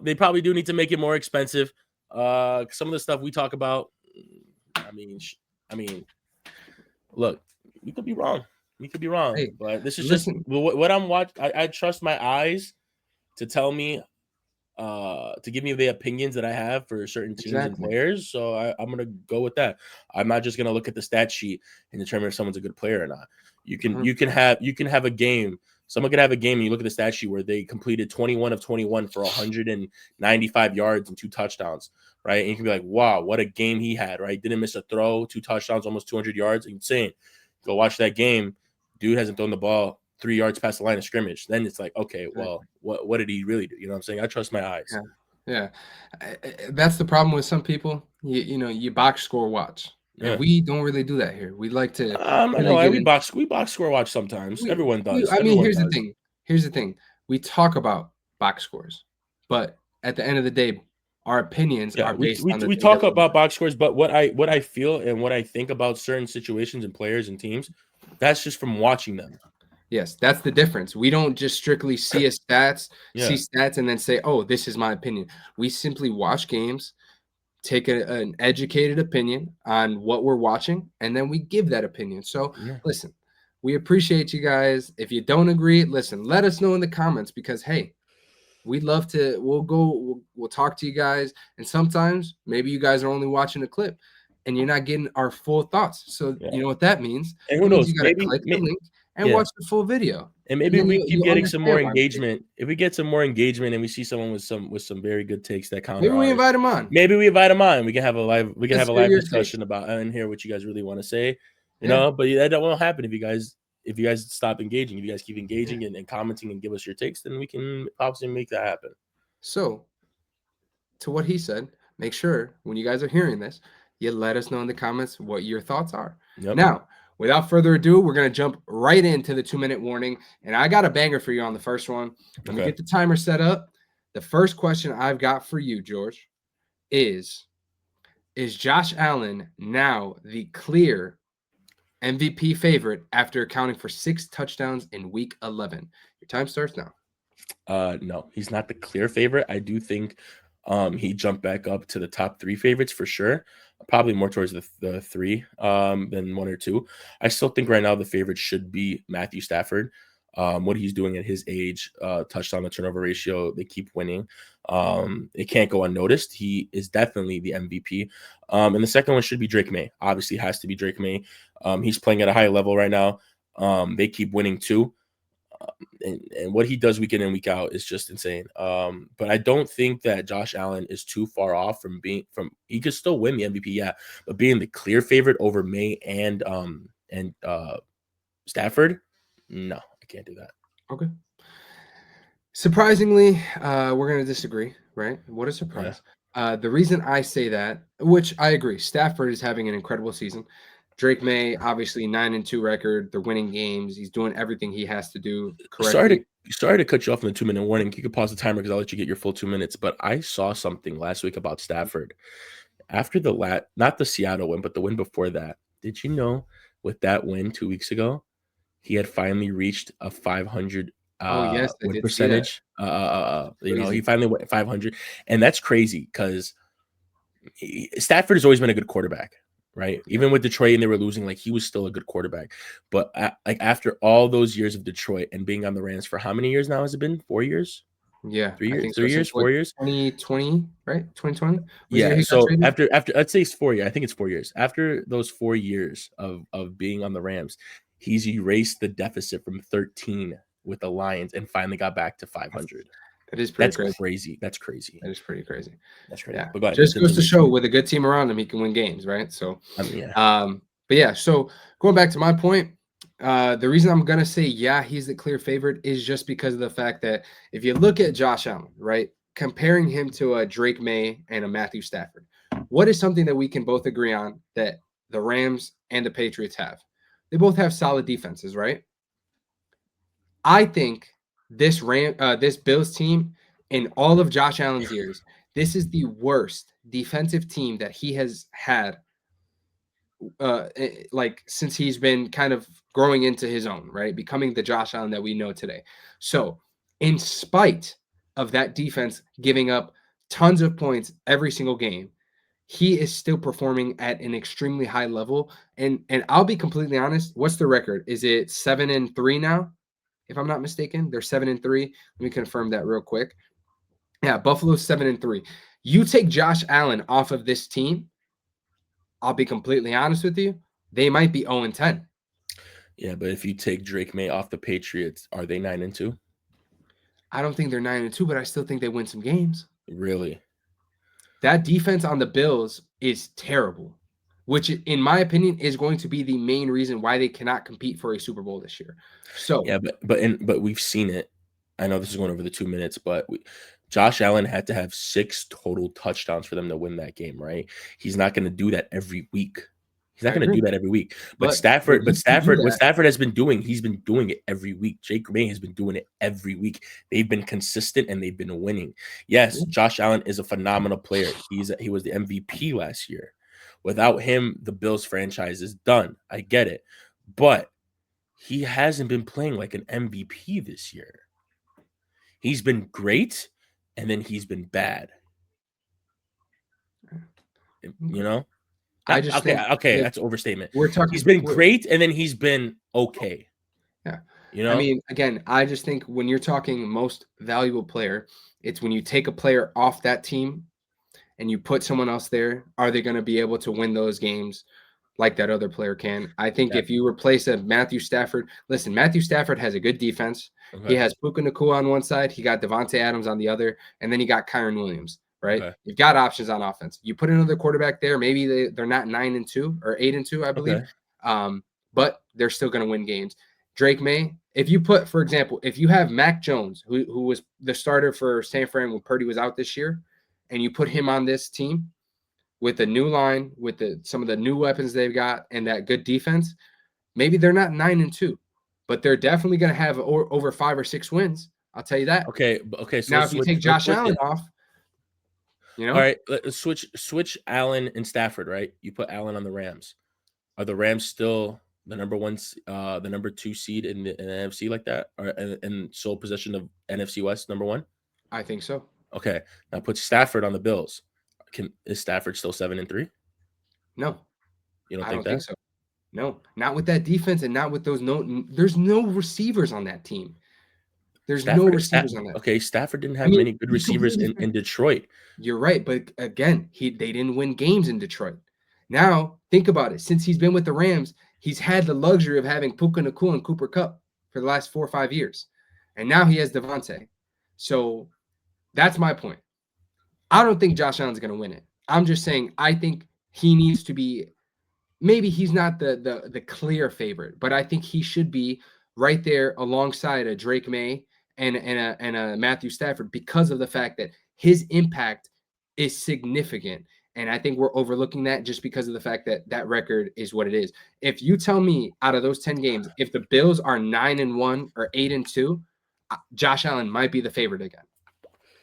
They probably do need to make it more expensive. Some of the stuff we talk about, I mean, look, we could be wrong. Hey, but this is listen. just what I'm watching. I trust my eyes to tell me, to give me the opinions that I have for certain teams and players. So I'm gonna go with that. I'm not just gonna look at the stat sheet and determine if someone's a good player or not. You can have a game. Someone could have a game and you look at the stat sheet where they completed 21 of 21 for 195 yards and 2 touchdowns, right? And you can be like, wow, what a game he had, right? Didn't miss a throw, 2 touchdowns, almost 200 yards. Insane. Go watch that game. Dude hasn't thrown the ball 3 yards past the line of scrimmage. Then it's like, okay, well, what did he really do? You know what I'm saying? I trust my eyes. Yeah. That's the problem with some people. You box score watch. Yeah. And we don't really do that here. We like to. We box score watch sometimes. Everyone does. Here's the thing. We talk about box scores, but at the end of the day, our opinions are based on the. We talk about box scores, but what I feel and what I think about certain situations and players and teams, that's just from watching them. Yes, that's the difference. We don't just strictly see stats, and then say, "Oh, this is my opinion." We simply watch games, take an educated opinion on what we're watching, and then we give that opinion. So, listen, we appreciate you guys. If you don't agree, listen, let us know in the comments because, hey, we'd love to. We'll talk to you guys, and sometimes maybe you guys are only watching a clip and you're not getting our full thoughts. So, you know what that means? And who knows? You got to click the link and watch the full video. And maybe we keep getting some more engagement. If we get some more engagement and we see someone with some very good takes that counter, maybe we invite them on. We can have a live discussion about and hear what you guys really want to say. You know, but that won't happen if you guys stop engaging. If you guys keep engaging and commenting and give us your takes, then we can obviously make that happen. So, to what he said, make sure when you guys are hearing this, you let us know in the comments what your thoughts are. Now, without further ado, we're going to jump right into the 2-minute warning. And I got a banger for you on the first one. Let me get the timer set up. The first question I've got for you, George, is Josh Allen now the clear MVP favorite after accounting for 6 touchdowns in week 11? Your time starts now. No, he's not the clear favorite. I do think he jumped back up to the top 3 favorites for sure. Probably more towards the 3 than 1 or 2. I still think right now the favorite should be Matthew Stafford. What he's doing at his age, touchdown to turnover ratio, they keep winning. It can't go unnoticed. He is definitely the MVP. And the second one should be Drake May. Obviously, has to be Drake May. He's playing at a high level right now. They keep winning too. And what he does week in and week out is just insane. But I don't think that Josh Allen is too far off from he could still win the MVP, yeah, but being the clear favorite over May and Stafford, no, I can't do that. Okay. Surprisingly, we're going to disagree, right? What a surprise. Yeah. The reason I say that, which I agree, Stafford is having an incredible season. Drake May, obviously 9-2 record. They're winning games. He's doing everything he has to do correctly. Sorry to cut you off in the 2-minute warning. You could pause the timer because I'll let you get your full 2 minutes. But I saw something last week about Stafford after not the Seattle win, but the win before that. Did you know with that win 2 weeks ago, he had finally reached a 500 Oh, yes, I win did see that. He finally went 500, and that's crazy because Stafford has always been a good quarterback, right? Yeah. Even with Detroit and they were losing, like he was still a good quarterback. But like after all those years of Detroit and being on the Rams for how many years now has it been? 4 years? Yeah, 3 I years? think so. 3 years? Since 4 years? 2020, right? 2020 was the year Yeah. he got So traded. after I'd say it's 4 years. I think it's 4 years. After those 4 years of being on the Rams, he's erased the deficit from 13 with the Lions and finally got back to 500. That is pretty crazy. Crazy. That's crazy. That is pretty crazy. That's crazy. Yeah, But go ahead, just goes to continue. show with a good team around him, he can win games, right? So, I mean, yeah. But yeah, so going back to my point, the reason I'm gonna say yeah, he's the clear favorite is just because of the fact that if you look at Josh Allen, right, comparing him to a Drake May and a Matthew Stafford, what is something that we can both agree on that the Rams and the Patriots have? They both have solid defenses, right? I think this Bills team in all of Josh Allen's years, this is the worst defensive team that he has had like since he's been kind of growing into his own, right? Becoming the Josh Allen that we know today. So, in spite of that defense giving up tons of points every single game, he is still performing at an extremely high level. And I'll be completely honest, what's the record? Is it 7-3 now? If I'm not mistaken, they're 7-3. Let me confirm that real quick. Yeah, Buffalo's 7-3. You take Josh Allen off of this team, I'll be completely honest with you, they might be 0-10. Yeah, but if you take Drake May off the Patriots, are they 9-2? I don't think they're 9-2, but I still think they win some games. Really? That defense on the Bills is terrible, which in my opinion is going to be the main reason why they cannot compete for a Super Bowl this year. So yeah, but we've seen it. I know this is going over the 2 minutes, but Josh Allen had to have 6 total touchdowns for them to win that game, right? He's not going to do that every week. He's not going to do that every week. But Stafford, what Stafford has been doing, he's been doing it every week. Jake May has been doing it every week. They've been consistent and they've been winning. Yes, Josh Allen is a phenomenal player. He was the MVP last year. Without him, the Bills franchise is done. I get it. But he hasn't been playing like an MVP this year. He's been great, and then he's been bad. You know? I just think that's an overstatement. We're talking. He's been great, and then he's been okay. Yeah. You know? I mean, again, I just think when you're talking most valuable player, it's when you take a player off that team and you put someone else there, are they going to be able to win those games like that other player can? I think if you replace a Matthew Stafford, listen, Matthew Stafford has a good defense. Okay. He has Puka Nacua on one side, he got Devontae Adams on the other, and then he got Kyron Williams, right? Okay. You've got options on offense. You put another quarterback there, maybe they're not 9-2 or 8-2, I believe. Okay. But they're still going to win games. Drake May, if you put, for example, if you have Mac Jones, who was the starter for San Fran when Purdy was out this year, and you put him on this team with a new line, with some of the new weapons they've got and that good defense, maybe they're not 9-2, but they're definitely going to have over 5 or 6 wins. I'll tell you that. Okay. So now, if you take Josh Allen off, you know, all right, let's switch Allen and Stafford. Right, you put Allen on the Rams. Are the Rams still the number 2 seed in the NFC like that, or in sole possession of NFC West number 1? I think so. Okay, now put Stafford on the Bills. Is Stafford still 7-3? No, you don't I think don't that? think so. No, not with that defense and not with those. There's no receivers on that team. There's no receivers on that. Okay, Stafford didn't have many good receivers in Detroit. You're right, but again, they didn't win games in Detroit. Now, think about it. Since he's been with the Rams, He's had the luxury of having Puka Nacua and Cooper Kupp for the last 4 or 5 years. And now he has Devontae. So that's my point. I don't think Josh Allen's going to win it. I'm just saying I think he needs to be, maybe he's not the clear favorite, but I think he should be right there alongside a Drake May and a Matthew Stafford because of the fact that his impact is significant. And I think we're overlooking that just because of the fact that that record is what it is. If you tell me out of those 10 games, if the Bills are 9-1 or 8-2, Josh Allen might be the favorite again.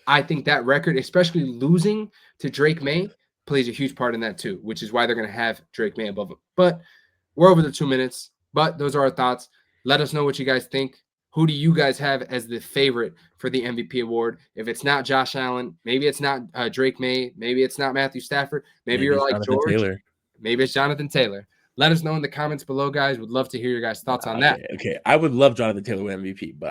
I think that record, especially losing to Drake May, plays a huge part in that too, which is why they're going to have Drake May above him. But we're over the 2 minutes, but those are our thoughts. Let us know what you guys think. Who do you guys have as the favorite for the MVP award? If it's not Josh Allen, maybe it's not Drake May, maybe it's not Matthew Stafford, maybe you're like Jonathan George, Taylor. Maybe it's Jonathan Taylor. Let us know in the comments below, guys. Would love to hear your guys' thoughts on that. Okay, I would love Jonathan Taylor with MVP, but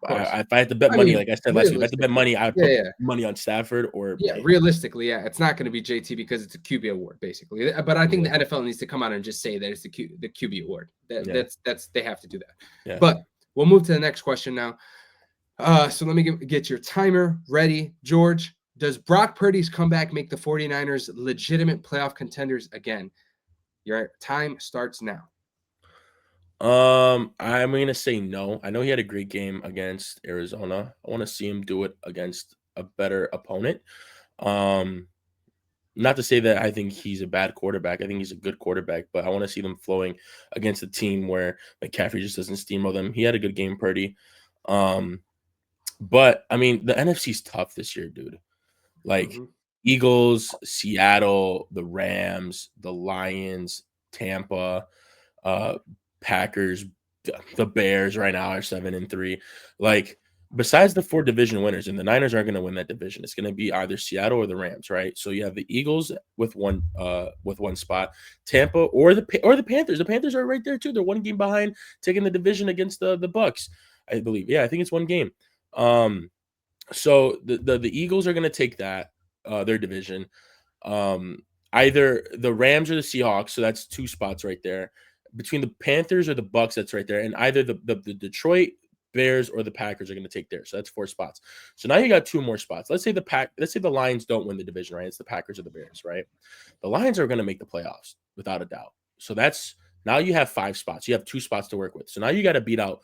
if I had to bet money, like I said last week, if I had to bet money, I would put money on Stafford or realistically, it's not going to be JT because it's a QB award, basically. But I think the NFL needs to come out and just say that it's the QB award. That's they have to do that. Yeah. But we'll move to the next question now. So let me get your timer ready, George. Does Brock Purdy's comeback make the 49ers legitimate playoff contenders again? Your time starts now. I'm going to say no. I know he had a great game against Arizona. I want to see him do it against a better opponent. Not to say that I think he's a bad quarterback. I think he's a good quarterback, but I want to see them flowing against a team where McCaffrey just doesn't steamroll them. He had a good game, Purdy. But, I mean, the NFC's tough this year, dude. Like, Eagles, Seattle, the Rams, the Lions, Tampa, Packers, the Bears right now are 7-3. Like, besides the 4 division winners, and the Niners aren't going to win that division, it's going to be either Seattle or the Rams, right? So you have the Eagles with one spot, Tampa or the Panthers. The Panthers are right there too. They're 1 game behind, taking the division against the Bucs, I believe. Yeah, I think it's 1 game. So the Eagles are going to take that their division. Either the Rams or the Seahawks, so that's 2 spots right there. Between the Panthers or the Bucs, that's right there. And either the Detroit Bears or the Packers are going to take theirs. So that's 4 spots. So now you got 2 more spots. Let's say the Lions don't win the division, right? It's the Packers or the Bears, right? The Lions are going to make the playoffs without a doubt. So that's now you have 5 spots. You have 2 spots to work with. So now you got to beat out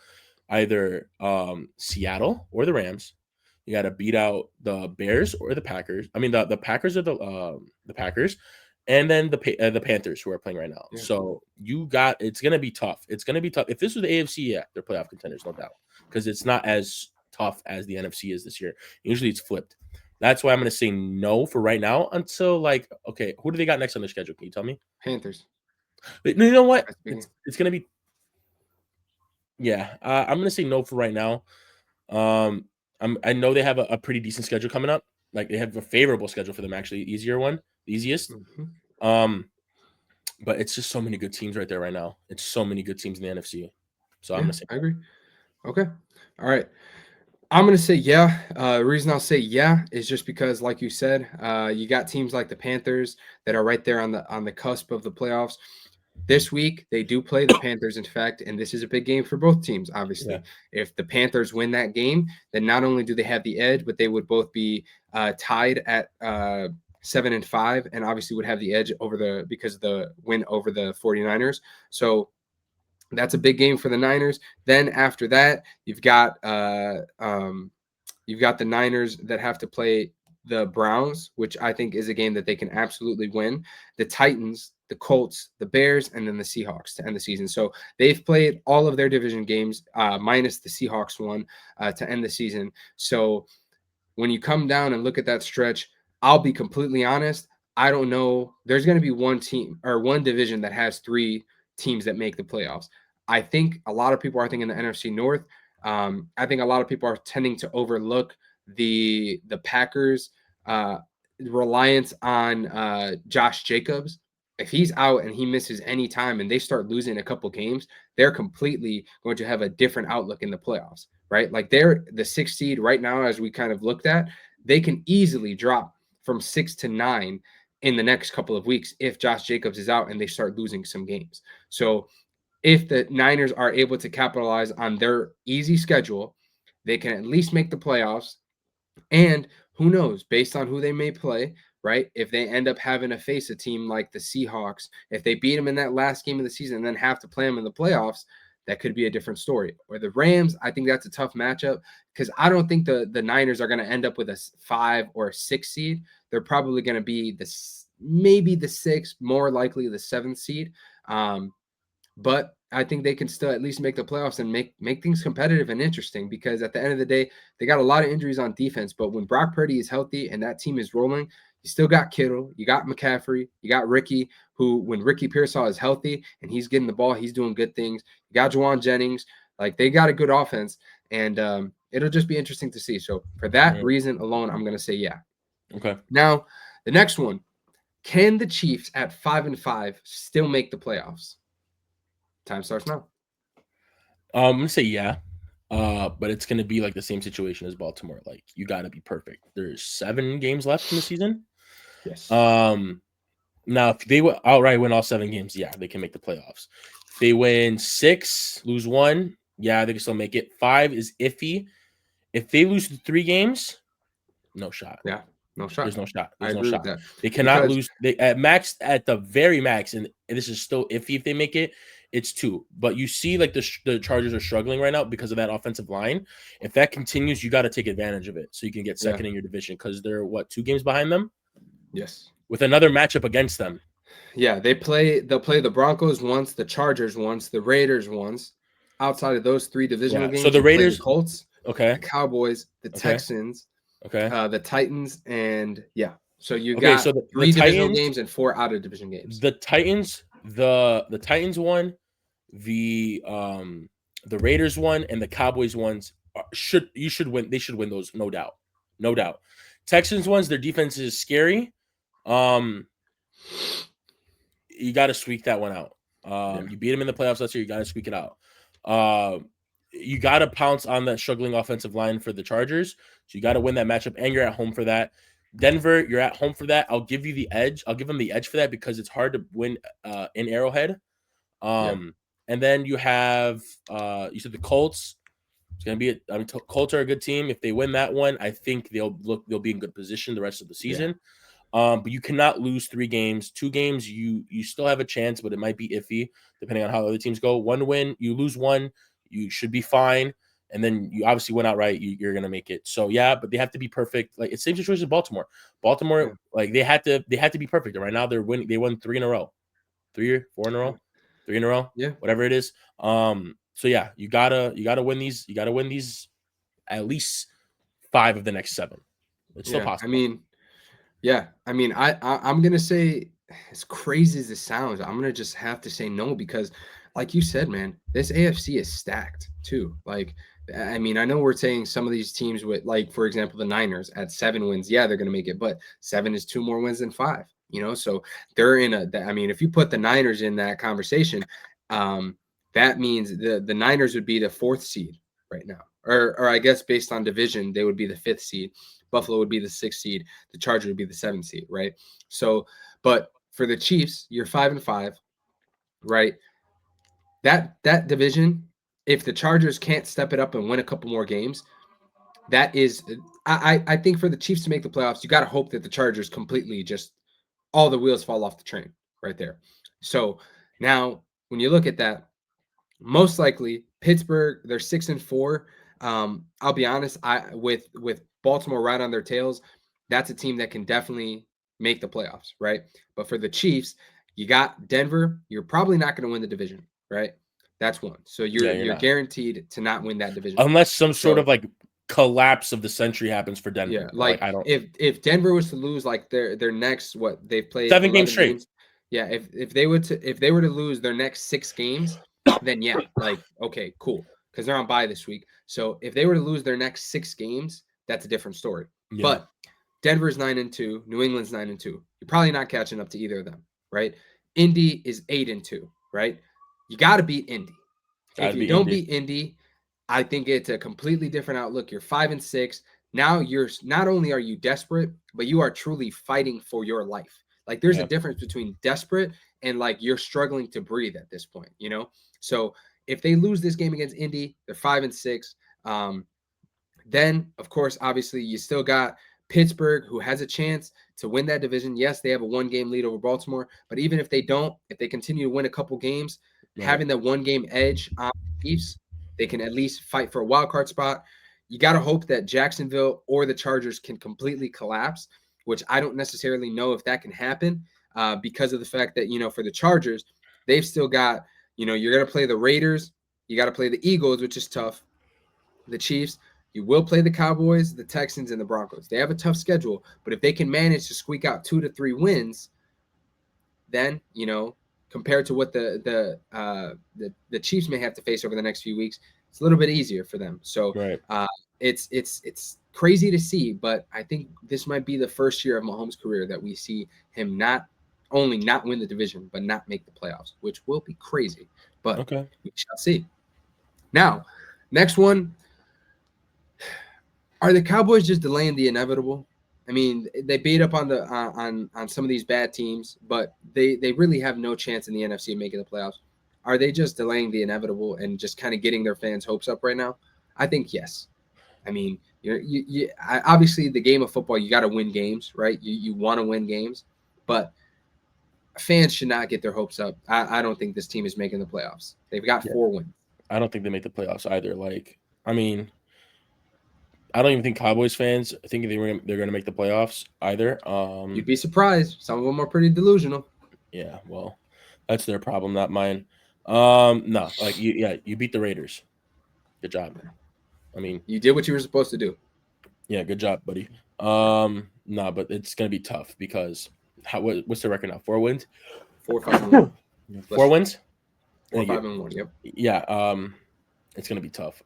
either Seattle or the Rams. You got to beat out the Bears or the Packers. I mean, the Packers or the Packers, and then the Panthers who are playing right now. Yeah. So it's going to be tough. It's going to be tough. If this was the AFC, yeah, they're playoff contenders, no doubt, because it's not as tough as the NFC is this year. Usually it's flipped. That's why I'm going to say no for right now until okay, who do they got next on their schedule? Can you tell me? Panthers. But you know what? It's going to be. Yeah, I'm going to say no for right now. I know they have a pretty decent schedule coming up. Like they have a favorable schedule for them, actually, the easiest. But it's just so many good teams right there right now. It's so many good teams in the NFC. So I'm gonna say I agree. Okay. All right. I'm gonna say yeah. The reason I'll say yeah is just because, like you said, you got teams like the Panthers that are right there on the cusp of the playoffs. This week, they do play the Panthers, in fact, and this is a big game for both teams, obviously. Yeah. If the Panthers win that game, then not only do they have the edge, but they would both be tied at 7-5, and obviously would have the edge because of the win over the 49ers. So that's a big game for the Niners. Then after that, you've got the Niners that have to play the Browns, which I think is a game that they can absolutely win. The Titans, the Colts, the Bears, and then the Seahawks to end the season. So they've played all of their division games, minus the Seahawks one, to end the season. So when you come down and look at that stretch, I'll be completely honest, I don't know. There's going to be one team or one division that has 3 teams that make the playoffs. I think a lot of people are thinking the NFC North. I think a lot of people are tending to overlook the Packers' reliance on Josh Jacobs. If he's out and he misses any time and they start losing a couple games, they're completely going to have a different outlook in the playoffs, right? Like they're the 6th seed right now, as we kind of looked at. They can easily drop from 6 to 9 in the next couple of weeks if Josh Jacobs is out and they start losing some games. So if the Niners are able to capitalize on their easy schedule, they can at least make the playoffs. And who knows, based on who they may play, right? If they end up having to face a team like the Seahawks, if they beat them in that last game of the season and then have to play them in the playoffs, that could be a different story. Or the Rams, I think that's a tough matchup because I don't think the Niners are going to end up with a 5 or a 6 seed. They're probably going to be maybe the 6, more likely the 7th seed. But I think they can still at least make the playoffs and make things competitive and interesting because at the end of the day, they got a lot of injuries on defense. But when Brock Purdy is healthy and that team is rolling, you still got Kittle, you got McCaffrey, you got Ricky, who when Ricky Pearsall is healthy and he's getting the ball, he's doing good things. You got Juwan Jennings, like they got a good offense, and it'll just be interesting to see. So for that reason alone, I'm gonna say yeah. Okay. Now the next one, can the Chiefs at 5-5 still make the playoffs? Time starts now. I'm gonna say yeah, but it's gonna be like the same situation as Baltimore. Like you got to be perfect. There's 7 games left in the season. Yes. Now if they outright win all 7 games, yeah, they can make the playoffs. If they win 6, lose 1, yeah, they can still make it. 5 is iffy. If they lose 3 games, no shot. Yeah, no shot. There's no shot. There's I no agree shot. with that. They cannot Because, lose. They at the very max, and this is still iffy if they make it. It's 2. But you see, like the Chargers are struggling right now because of that offensive line. If that continues, you got to take advantage of it so you can get second in your division because they're 2 games behind them. Yes. With another matchup against them. Yeah, they'll play the Broncos once, the Chargers once, the Raiders once. Outside of those 3 divisional games, so the you play Raiders, the Colts, okay, the Cowboys, the okay, Texans, okay, the Titans, and yeah. So you okay. got So the 3 divisional Titans, games and 4 out of division games. the Titans, the Titans won, the Raiders won, and the Cowboys ones should win. They should win those, no doubt, no doubt. Texans ones, their defense is scary. You got to squeak that one out. You beat them in the playoffs last year. You got to squeak it out. You got to pounce on that struggling offensive line for the Chargers. So you got to win that matchup, and you're at home for that. Denver, you're at home for that. I'll give you the edge. I'll give them the edge for that because it's hard to win in Arrowhead. And then you have you said the Colts. It's gonna be. Colts are a good team. If they win that one, I think they'll be in good position the rest of the season. But you cannot lose 3 games. 2 games, you still have a chance, but it might be iffy depending on how the other teams go. 1 win, you lose 1, you should be fine. And then you obviously win outright, you're gonna make it. So yeah, but they have to be perfect. Like it's the same situation as Baltimore. Baltimore, like they had to be perfect. And right now they're winning. They won 3 in a row, 3 or 4 in a row, 3 in a row. Yeah, whatever it is. So yeah, you gotta win these. You gotta win these at least 5 of the next 7. It's still possible. I'm gonna say, as crazy as it sounds, I'm gonna just have to say no because, like you said, man, this AFC is stacked too. Like, I mean, I know we're saying some of these teams with, like, for example, the Niners at 7 wins, yeah, they're gonna make it, but 7 is 2 more wins than 5. So they're in a. I mean, if you put the Niners in that conversation, that means the Niners would be the 4th seed right now, or I guess based on division, they would be the 5th seed. Buffalo would be the 6th seed. The Chargers would be the 7th seed, right? So, but for the Chiefs, you're 5-5, right? That division, if the Chargers can't step it up and win a couple more games, that is, I think for the Chiefs to make the playoffs, you got to hope that the Chargers completely just all the wheels fall off the train right there. So now when you look at that, most likely Pittsburgh, they're 6-4. I'll be honest, with Baltimore right on their tails, that's a team that can definitely make the playoffs, right? But for the Chiefs, you got Denver. You're probably not going to win the division, right? That's one. So you're guaranteed to not win that division unless some sort of like collapse of the century happens for Denver. Yeah, like I don't. If Denver was to lose like their next they've played 7 games straight. Games, yeah, if they were to lose their next 6 games, then yeah, like okay, cool, because they're on bye this week. So if they were to lose their next 6 games, that's a different story. Yeah. But Denver's 9-2, New England's 9-2. You're probably not catching up to either of them, right? Indy is 8-2, right? You got to beat Indy. If you don't beat Indy, I think it's a completely different outlook. You're 5-6. Now you're not only are you desperate, but you are truly fighting for your life. Like there's a Yeah. difference between desperate and like you're struggling to breathe at this point, you know? So if they lose this game against Indy, they're 5-6. Then, of course, obviously, you still got Pittsburgh, who has a chance to win that division. Yes, they have a 1-game lead over Baltimore, but even if they don't, if they continue to win a couple games, Right. having that 1-game edge on the Chiefs, they can at least fight for a wild card spot. You got to hope that Jacksonville or the Chargers can completely collapse, which I don't necessarily know if that can happen because of the fact that, for the Chargers, they've still got, you're going to play the Raiders. You got to play the Eagles, which is tough. The Chiefs. You will play the Cowboys, the Texans, and the Broncos. They have a tough schedule, but if they can manage to squeak out 2 to 3 wins, then compared to what the Chiefs may have to face over the next few weeks, it's a little bit easier for them. So Right. it's crazy to see, but I think this might be the first year of Mahomes' career that we see him not only not win the division, but not make the playoffs, which will be crazy. But Okay. we shall see. Now, next one. Are the Cowboys just delaying the inevitable? I mean, they beat up on the on some of these bad teams, but they really have no chance in the NFC of making the playoffs. Are they just delaying the inevitable and just kind of getting their fans' hopes up right now? I think yes. I mean, obviously the game of football, you got to win games, right? You want to win games, but fans should not get their hopes up. I don't think this team is making the playoffs. They've got 4 wins. I don't think they make the playoffs either. Like, I mean, I don't even think Cowboys fans think they're going to make the playoffs either. You'd be surprised. Some of them are pretty delusional. Yeah, well, that's their problem, not mine. No, like you beat the Raiders. Good job. I mean, you did what you were supposed to do. Yeah, good job, buddy. No, but it's gonna be tough because what's the record now? 4 wins. 4-5-1. 4 wins. 4-5-1. Yep. Yeah. It's gonna be tough.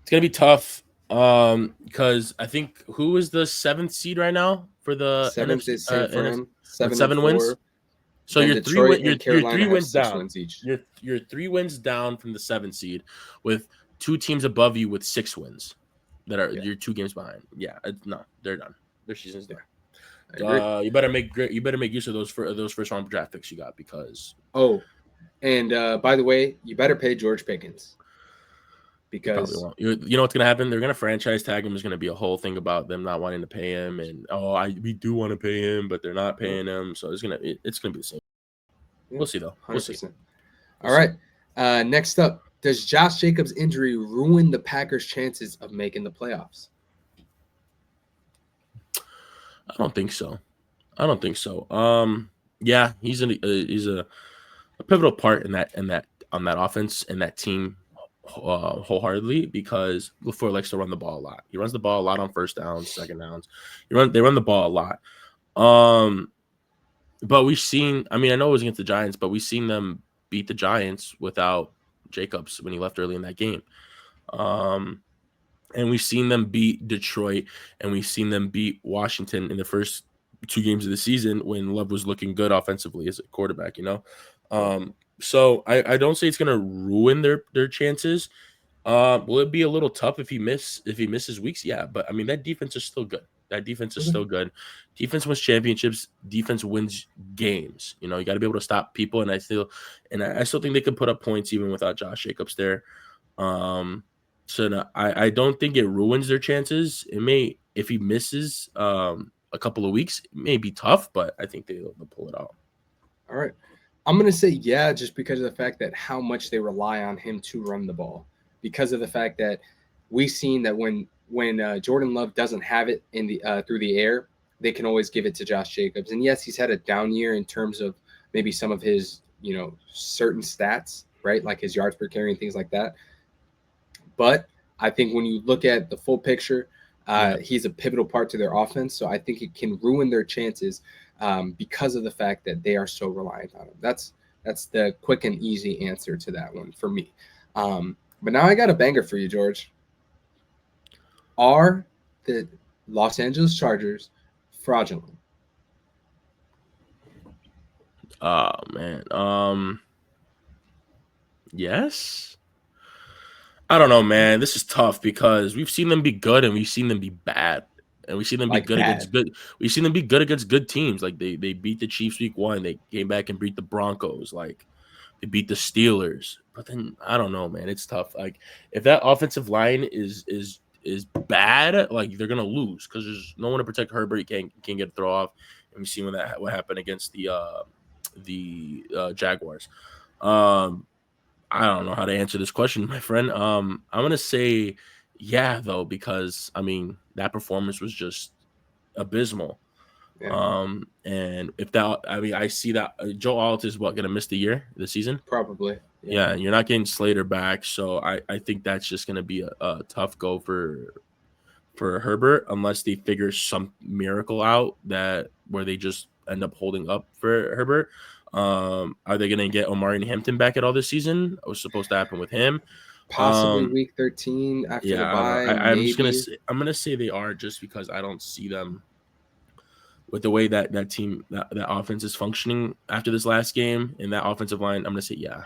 It's gonna be tough. Because I think who is the 7th seed right now for the 7th NFC? is San Fran. 7 wins. So you're you're 3 wins have 6 down. wins each. You're 3 wins down from the 7th seed, with 2 teams above you with 6 wins. That are you're 2 games behind. Yeah, no, they're done. Their season's done. You better make use of those first round draft picks you got because. Oh, and by the way, you better pay George Pickens because you know what's gonna happen? They're gonna franchise tag him. There's gonna be a whole thing about them not wanting to pay him, and we do want to pay him, but they're not paying him. So it's gonna be the same. Yeah, we'll see though. 100%. We'll see. All right. Next up, does Josh Jacobs' injury ruin the Packers' chances of making the playoffs? I don't think so. Yeah, he's a pivotal part in that on that offense and that team wholeheartedly because LaFleur likes to run the ball a lot. He runs the ball a lot on first downs, second downs. They run the ball a lot. But we've seen. I mean, I know it was against the Giants, but we've seen them beat the Giants without Jacobs when he left early in that game. And we've seen them beat Detroit, and we've seen them beat Washington in the first 2 games of the season when Love was looking good offensively as a quarterback, So I don't say it's going to ruin their chances. Will it be a little tough if he misses weeks? Yeah, but I mean that defense is still good. Still good. Defense wins championships. Defense wins games. You got to be able to stop people, and I still think they could put up points even without Josh Jacobs there. So no, I don't think it ruins their chances. It may, if he misses a couple of weeks, it may be tough, but I think they'll pull it out. All right. I'm going to say yeah, just because of the fact that how much they rely on him to run the ball. Because of the fact that we've seen that when Jordan Love doesn't have it in the through the air, they can always give it to Josh Jacobs. And yes, he's had a down year in terms of maybe some of his, certain stats, right? Like his yards per carry and things like that. But I think when you look at the full picture, he's a pivotal part to their offense. So I think it can ruin their chances because of the fact that they are so reliant on him. That's the quick and easy answer to that one for me. But now I got a banger for you, George. Are the Los Angeles Chargers fraudulent? Oh man. Yes. I don't know, man. This is tough because we've seen them be good and we've seen them be bad and we see them be Like good against bad. good. We see them be good against good teams. Like they beat the Chiefs week 1. They came back and beat the Broncos. Like they beat the Steelers. But then I don't know, man. It's tough. Like if that offensive line is bad, like they're gonna lose because there's no one to protect Herbert. He can't get a throw off. And we see what happened against the Jaguars. I don't know how to answer this question, my friend. I'm gonna say yeah, though, because I mean that performance was just abysmal. Yeah, And if that, I mean, I see that Joe Alt is gonna miss the season. probably. Yeah. Yeah, and you're not getting Slater back, so I think that's just gonna be a tough go for Herbert unless they figure some miracle out that where they just end up holding up for Herbert. Are they going to get Omari and Hampton back at all this season? It was supposed to happen with him. Possibly week 13 after the Yeah, I don't know. bye, I'm just gonna maybe. say I'm gonna say they are just because I don't see them with the way that team that offense is functioning after this last game and that offensive line. I'm gonna say yeah.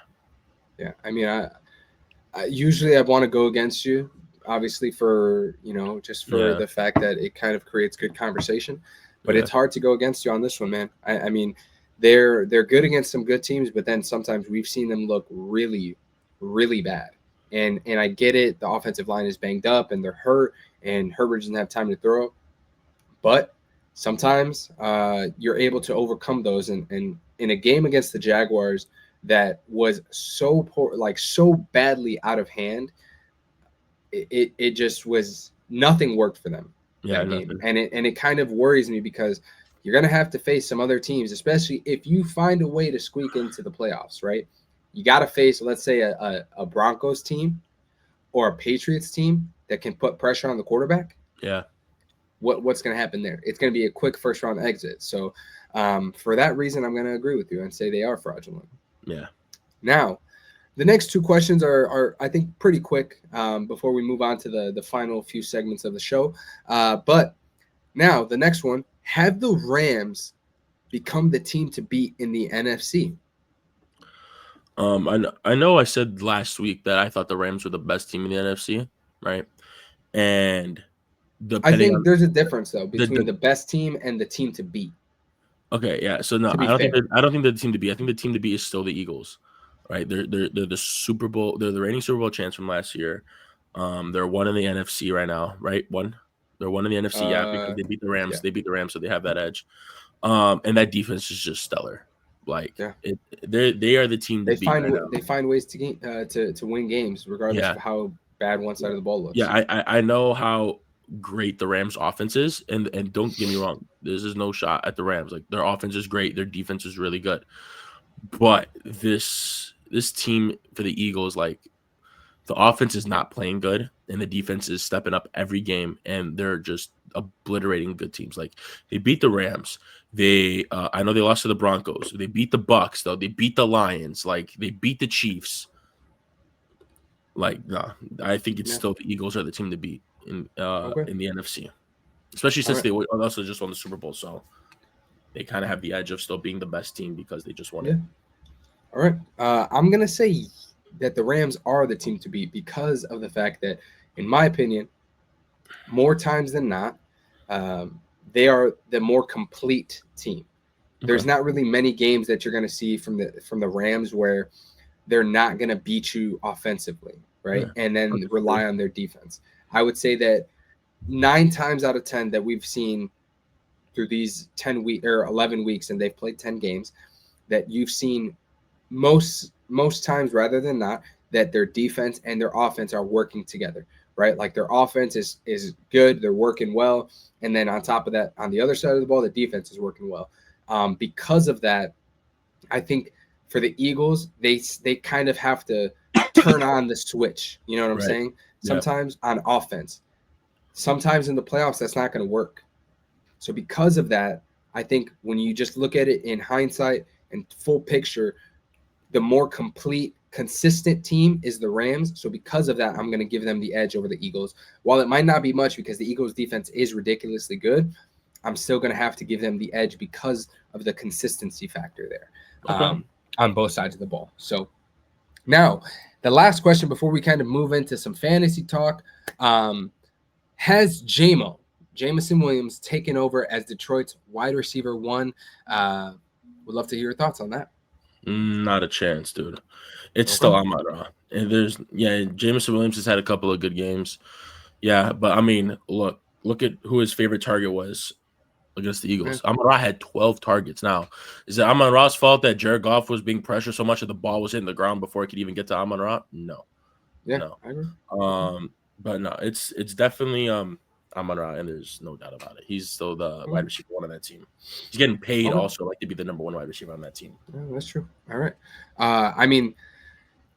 Yeah, I mean, I usually I want to go against you, obviously for just for Yeah, the fact that it kind of creates good conversation, but yeah, it's hard to go against you on this one, man. I mean, they're good against some good teams, but then sometimes we've seen them look really, really bad. And I get it, the offensive line is banged up and they're hurt, and Herbert doesn't have time to throw, but sometimes you're able to overcome those. And in a game against the Jaguars that was so poor, like so badly out of hand, it just was nothing worked for them yeah. that game, Nothing. and it kind of worries me because you're gonna have to face some other teams, especially if you find a way to squeak into the playoffs, right? You got to face, let's say, a Broncos team or a Patriots team that can put pressure on the quarterback. Yeah, What's going to happen there? It's going to be a quick first round exit. So for that reason, I'm going to agree with you and say they are fraudulent. yeah. Now, the next two questions are I think pretty quick before we move on to the final few segments of the show. But now the next one: have the Rams become the team to beat in the NFC? I know I said last week that I thought the Rams were the best team in the NFC, right? And I depending think on there's a difference though the, between the best team and the team to beat. okay, yeah. So no, To be fair, I don't think they're the team to beat. I think the team to beat is still the Eagles, right? They're the Super Bowl. They're the reigning Super Bowl champs from last year. They're one in the NFC right now, right? One. They're one in the NFC, yeah, because they beat the Rams. yeah, They beat the Rams, so they have that edge. And that defense is just stellar. Like yeah. they are the team to beat right now. They find ways to to win games regardless Yeah, of how bad one side of the ball looks. yeah. I know how great the Rams offense is, and don't get me wrong, this is no shot at the Rams. Like their offense is great, their defense is really good. But this team for the Eagles, like the offense is not playing good, and the defense is stepping up every game, and they're just obliterating good teams. Like they beat the Rams. They I know they lost to the Broncos. They beat the Bucks though. They beat the Lions. Like they beat the Chiefs. Like no, I think it's Yeah. still the Eagles are the team to beat Okay. in the NFC, especially All since right. they also just won the Super Bowl. So they kind of have the edge of still being the best team because they just won Yeah. it. All right. I'm gonna say that the Rams are the team to beat because of the fact that, in my opinion, more times than not, they are the more complete team. There's Okay. not really many games that you're going to see from the Rams where they're not going to beat you offensively, right? Yeah. And then rely on their defense. I would say that 9 times out of 10 that we've seen through these 11 weeks, and they've played 10 games, that you've seen most times rather than not that their defense and their offense are working together, right? Like their offense is good, they're working well, and then on top of that, on the other side of the ball, the defense is working well. Because of that, I think for the Eagles, they kind of have to turn on the switch. You know what I'm Right. saying? Yeah. Sometimes on offense, sometimes in the playoffs, that's not going to work. So because of that, I think when you just look at it in hindsight and full picture, the more complete, consistent team is the Rams. So because of that, I'm going to give them the edge over the Eagles. While it might not be much because the Eagles defense is ridiculously good, I'm still going to have to give them the edge because of the consistency factor there Okay. on both sides of the ball. So now the last question before we kind of move into some fantasy talk, has JMO, Jameson Williams taking over as Detroit's wide receiver 1. Would love to hear your thoughts on that. Not a chance, dude. It's Okay. still Amon-Ra. And Jameson Williams has had a couple of good games. Yeah, but I mean, look at who his favorite target was against the Eagles. Yeah. Amon-Ra had 12 targets. Now, is it Amon-Ra's fault that Jared Goff was being pressured so much that the ball was hitting the ground before it could even get to Amon-Ra? No. Yeah, No. I agree. But no, it's definitely Amon-Ra, and there's no doubt about it. He's still the wide receiver 1 on that team. He's getting paid also like to be the number 1 wide receiver on that team. Yeah, that's true. All right. I mean,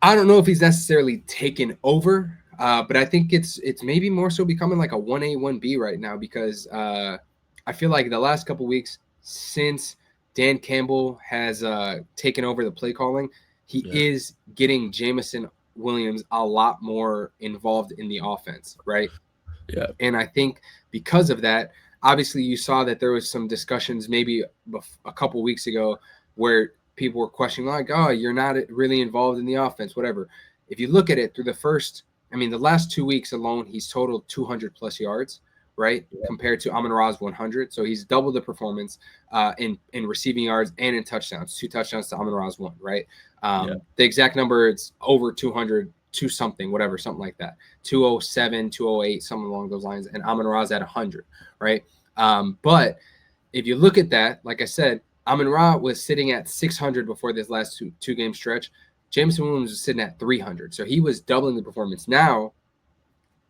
I don't know if he's necessarily taken over, but I think it's maybe more so becoming like a 1A, 1B right now because I feel like the last couple weeks since Dan Campbell has taken over the play calling, he is getting Jameson Williams a lot more involved in the offense, right? Yeah. And I think because of that, obviously you saw that there was some discussions maybe a couple weeks ago where people were questioning like, oh, you're not really involved in the offense, whatever. If you look at it through the last 2 weeks alone, he's totaled 200 plus yards, right? Yeah. Compared to Amon-Ra's 100. So he's doubled the performance in receiving yards and in touchdowns, 2 touchdowns to Amon-Ra's 1, right? The exact number, it's over 200, 2 something, whatever, something like that. 207, 208, something along those lines. And Amon-Ra's at 100, right? But if you look at that, like I said, Amon-Ra was sitting at 600 before this last two game stretch. Jameson Williams was sitting at 300. So he was doubling the performance. Now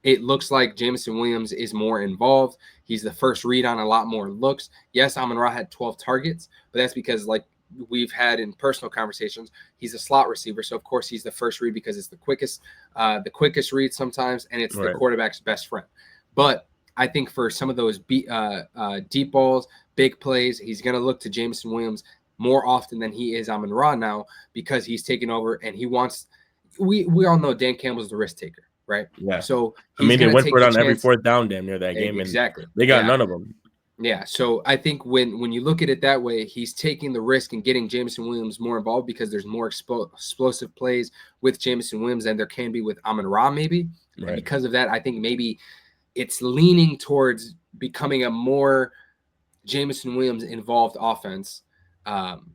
it looks like Jameson Williams is more involved. He's the first read on a lot more looks. Yes, Amon-Ra had 12 targets, but that's because, like we've had in personal conversations, he's a slot receiver. So of course he's the first read because it's the quickest read sometimes, and it's the quarterback's best friend. But I think for some of those deep balls, big plays, he's going to look to Jameson Williams more often than he is Amon-Ra now because he's taken over and he wants – we all know Dan Campbell's the risk taker, right? Yeah. So they went for it on every 4th down damn near that game. Exactly. And they got none of them. Yeah, so I think when you look at it that way, he's taking the risk and getting Jameson Williams more involved because there's more explosive plays with Jameson Williams than there can be with Amon-Ra maybe. Right. And because of that, I think maybe it's leaning towards becoming a more Jameson Williams involved offense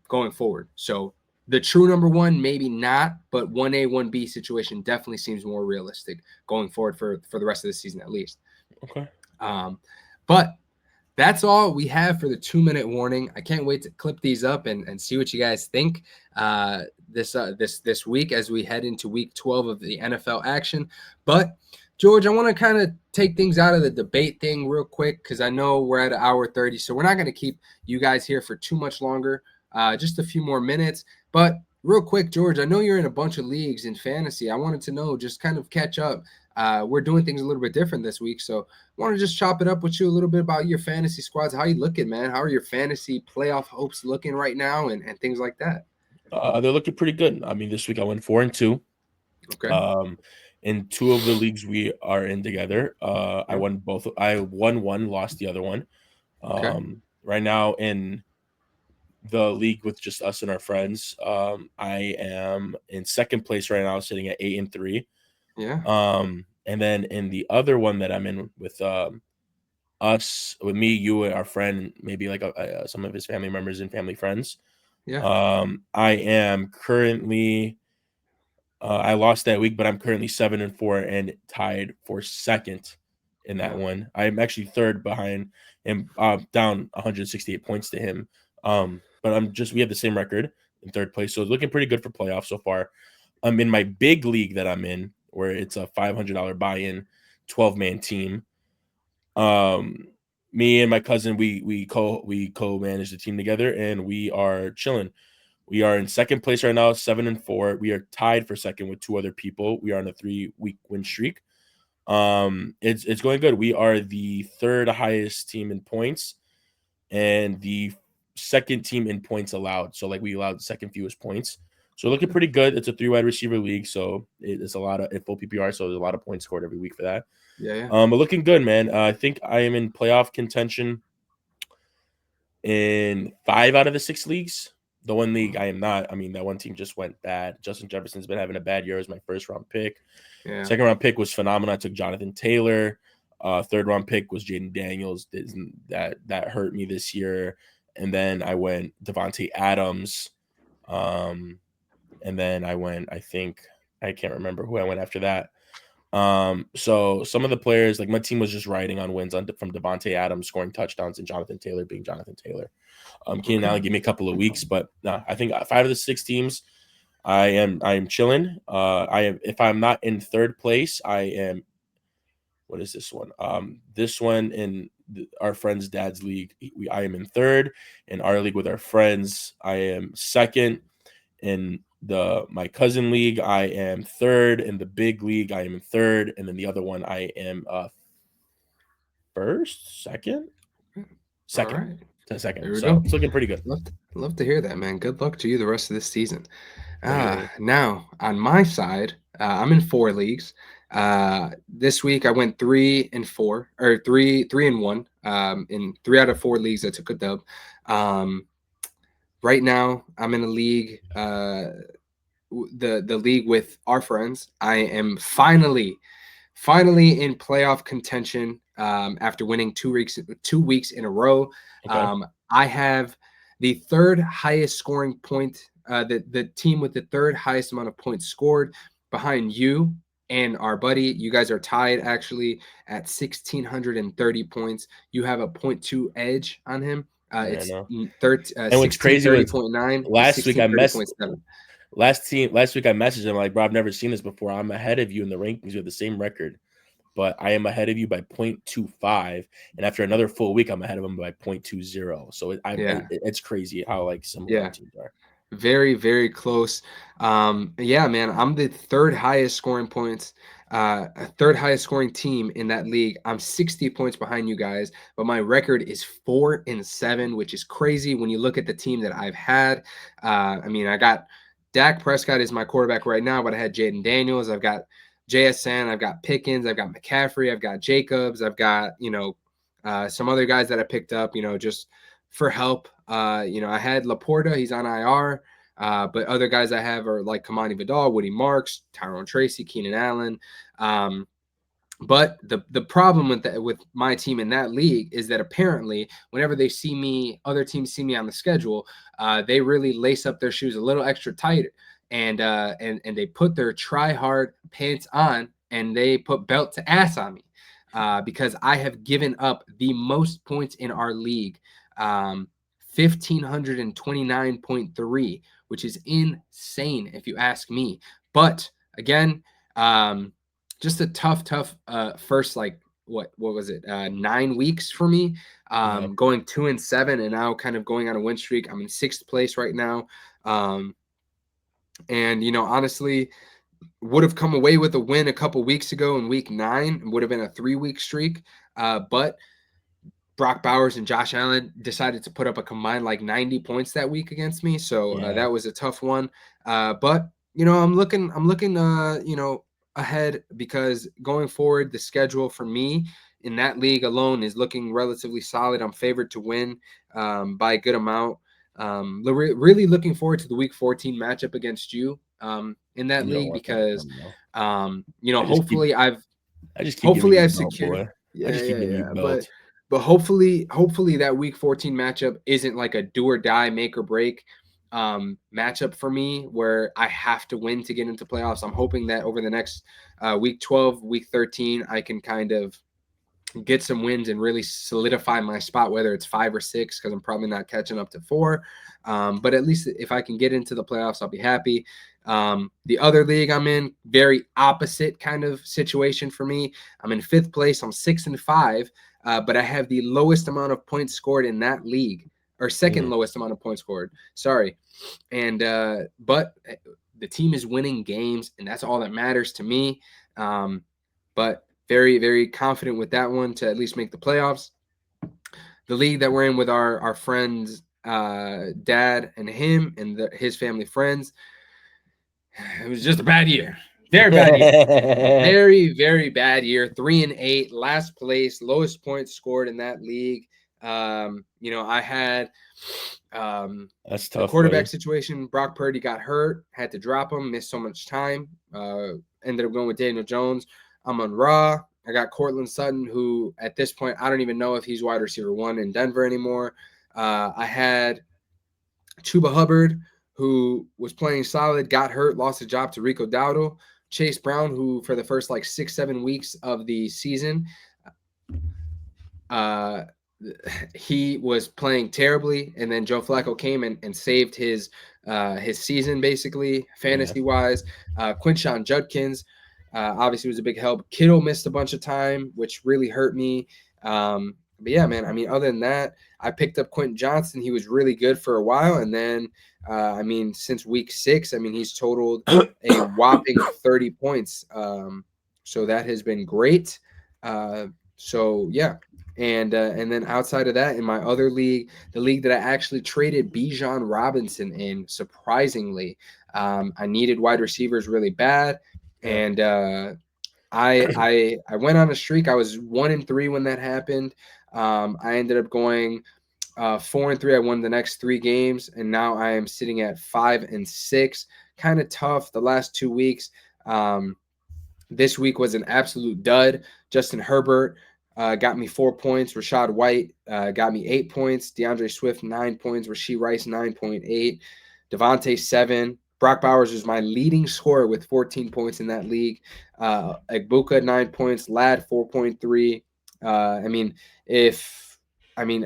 going forward. So the true number 1, maybe not, but 1A, 1B situation definitely seems more realistic going forward for the rest of the season at least. Okay. But that's all we have for the 2-minute warning. I can't wait to clip these up and see what you guys think this week as we head into week 12 of the NFL action. But George, I want to kind of take things out of the debate thing real quick because I know we're at 1:30, so we're not going to keep you guys here for too much longer, just a few more minutes. But real quick, George, I know you're in a bunch of leagues in fantasy. I wanted to know, just kind of catch up. We're doing things a little bit different this week, so I want to just chop it up with you a little bit about your fantasy squads. How you looking, man? How are your fantasy playoff hopes looking right now and things like that? They're looking pretty good. I mean, this week I went 4-2. Okay. In 2 of the leagues we are in together, I won both. I won one, lost the other one. Right now in the league with just us and our friends, I am in 2nd place right now, sitting at 8-3. Yeah. And then in the other one that I'm in with us, with me, you, and our friend, maybe like some of his family members and family friends. Yeah. I am currently I lost that week, but I'm currently 7-4 and tied for 2nd in that one. I'm actually 3rd behind him, down 168 points to him. But we have the same record in 3rd place, so it's looking pretty good for playoffs so far. I'm in my big league that I'm in, where it's a $500 buy-in, 12-man team. Me and my cousin, we co-manage the team together, and we are chilling. We are in 2nd place right now, 7-4. We are tied for 2nd with 2 other people. We are on a 3-week win streak. It's going good. We are the 3rd highest team in points, and the 2nd team in points allowed. So we allowed the 2nd fewest points. So looking pretty good. It's a 3 wide receiver league, so it's a lot of full PPR. So there's a lot of points scored every week for that. Yeah. But looking good, man. I think I am in playoff contention in 5 out of the 6 leagues. The one league I am not. I mean, that one team just went bad. Justin Jefferson's been having a bad year as my 1st round pick. Yeah. 2nd round pick was phenomenal. I took Jonathan Taylor. Third round pick was Jaden Daniels. That hurt me this year. And then I went Devontae Adams. And then I went, I can't remember who I went after that. So some of the players, like my team was just riding on wins from Devontae Adams scoring touchdowns and Jonathan Taylor being Jonathan Taylor. Keenan Allen, give me a couple of weeks, but no, I think 5 of the 6 teams, I am chilling. If I'm not in third place, I am. What is this one? This one in our friend's dad's league, I am in third. In our league with our friends, I am second. In my cousin league, I am third. In the big league, I am in third. And then the other one, I am second. All right. To second. There we So go. it's looking pretty good. Love to hear that, man. Good luck to you the rest of this season. Thank you. Now on my side, I'm in 4 leagues. This week I went 3 and 4, or 3 and 1. In 3 out of 4 leagues I took a dub. Right now I'm in a league, the league with our friends. I am finally in playoff contention after winning 2 weeks in a row. Okay. I have the third highest scoring point, the team with the third highest amount of points scored behind you and our buddy. You guys are tied actually at 1,630 points. You have a 0.2 edge on him. It's 1630.9 to last week I messed 1630.7. Last week I messaged him like, bro, I've never seen this before. I'm ahead of you in the rankings. We have the same record, but I am ahead of you by 0.25. And after another full week, I'm ahead of him by 0.20. So it's crazy how like similar our teams are. Very, very close. Yeah, man, I'm the third highest scoring points, third highest scoring team in that league. I'm 60 points behind you guys, but my record is 4 and 7, which is crazy when you look at the team that I've had. I mean, I got Dak Prescott is my quarterback right now, but I had Jaden Daniels. I've got JSN. I've got Pickens. I've got McCaffrey. I've got Jacobs. I've got, some other guys that I picked up, just for help. I had Laporta. He's on IR. But other guys I have are like Kamani Vidal, Woody Marks, Tyrone Tracy, Keenan Allen. But the problem with my team in that league is that apparently whenever other teams see me on the schedule, they really lace up their shoes a little extra tight, and they put their try hard pants on and they put belt to ass on me, because I have given up the most points in our league, 1,529.3, which is insane if you ask me. But again, just a tough first, like what was it, 9 weeks for me, going 2 and 7 and now kind of going on a win streak. I'm in 6th place right now, and honestly would have come away with a win a couple weeks ago in week 9. It would have been a 3-week streak, but Brock Bowers and Josh Allen decided to put up a combined like 90 points that week against me, so that was a tough one. But I'm looking ahead, because going forward, the schedule for me in that league alone is looking relatively solid. I'm favored to win by a good amount. Really looking forward to the week 14 matchup against you in that league, because hopefully I've secured. But hopefully that week 14 matchup isn't like a do or die, make or break matchup for me where I have to win to get into playoffs. I'm hoping that over the next week 12, week 13, I can kind of get some wins and really solidify my spot, whether it's 5 or 6, because I'm probably not catching up to 4. But at least if I can get into the playoffs, I'll be happy. The other league I'm in, very opposite kind of situation for me. I'm in 5th place. I'm 6 and 5, but I have the lowest amount of points scored in that league, or second lowest amount of points scored. Sorry. And but the team is winning games, and that's all that matters to me. But very, very confident with that one to at least make the playoffs. The league that we're in with our friends, dad and him and his family friends, it was just a bad year. Very bad year. Very, very bad year. 3 and 8, last place, lowest points scored in that league. I had that's tough. The quarterback situation. Brock Purdy got hurt, had to drop him, missed so much time. Ended up going with Daniel Jones. I'm on Raw. I got Cortland Sutton, who at this point, I don't even know if he's wide receiver 1 in Denver anymore. I had Chuba Hubbard, who was playing solid, got hurt, lost his job to Rico Dowdle. Chase Brown, who for the first like 6-7 weeks of the season, he was playing terribly, and then Joe Flacco came and saved his season basically fantasy wise. Quinshon Judkins obviously was a big help. Kittle missed a bunch of time, which really hurt me. But yeah, man, I mean, other than that, I picked up Quentin Johnston. He was really good for a while, and then I mean, since week 6, I mean, he's totaled a whopping 30 points. So that has been great. So yeah. And then outside of that, in my other league, the league that I actually traded Bijan Robinson in, surprisingly, I needed wide receivers really bad, and I went on a streak. I was 1-3 when that happened. I ended up going 4-3. I won the next 3 games, and now I am sitting at 5-6. Kind of tough the last 2 weeks. This week was an absolute dud. Justin Herbert got me 4 points. Rashad White got me 8 points. DeAndre Swift 9 points. Rashee Rice 9.8. Devontae 7. Brock Bowers was my leading scorer with 14 points in that league. Egbuka 9 points. Ladd 4.3.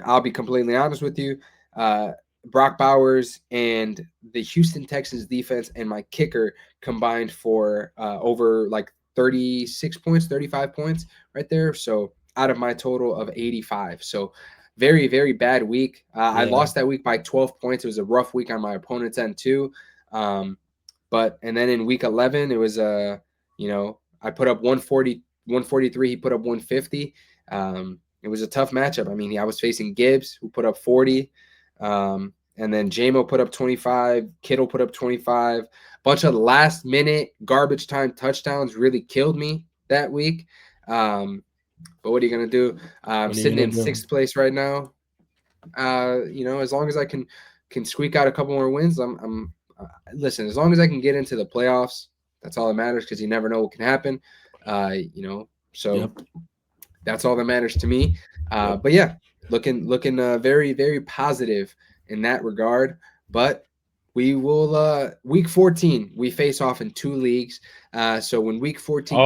I'll be completely honest with you. Brock Bowers and the Houston Texans defense and my kicker combined for over like 36 points, 35 points right there. So out of my total of 85. So very, very bad week. I lost that week by 12 points. It was a rough week on my opponent's end too. And then in week 11, it was I put up 140, 143. He put up 150. It was a tough matchup. I mean, I was facing Gibbs, who put up 40. And then JMO put up 25. Kittle put up 25. Bunch of last minute garbage time touchdowns really killed me that week. But what are you going to do? I'm sitting in 6th place right now. As long as I can squeak out a couple more wins, listen, as long as I can get into the playoffs, that's all that matters, because you never know what can happen. So that's all that matters to me. But yeah, looking very, very positive in that regard. But we will week 14, we face off in 2 leagues. So when week 14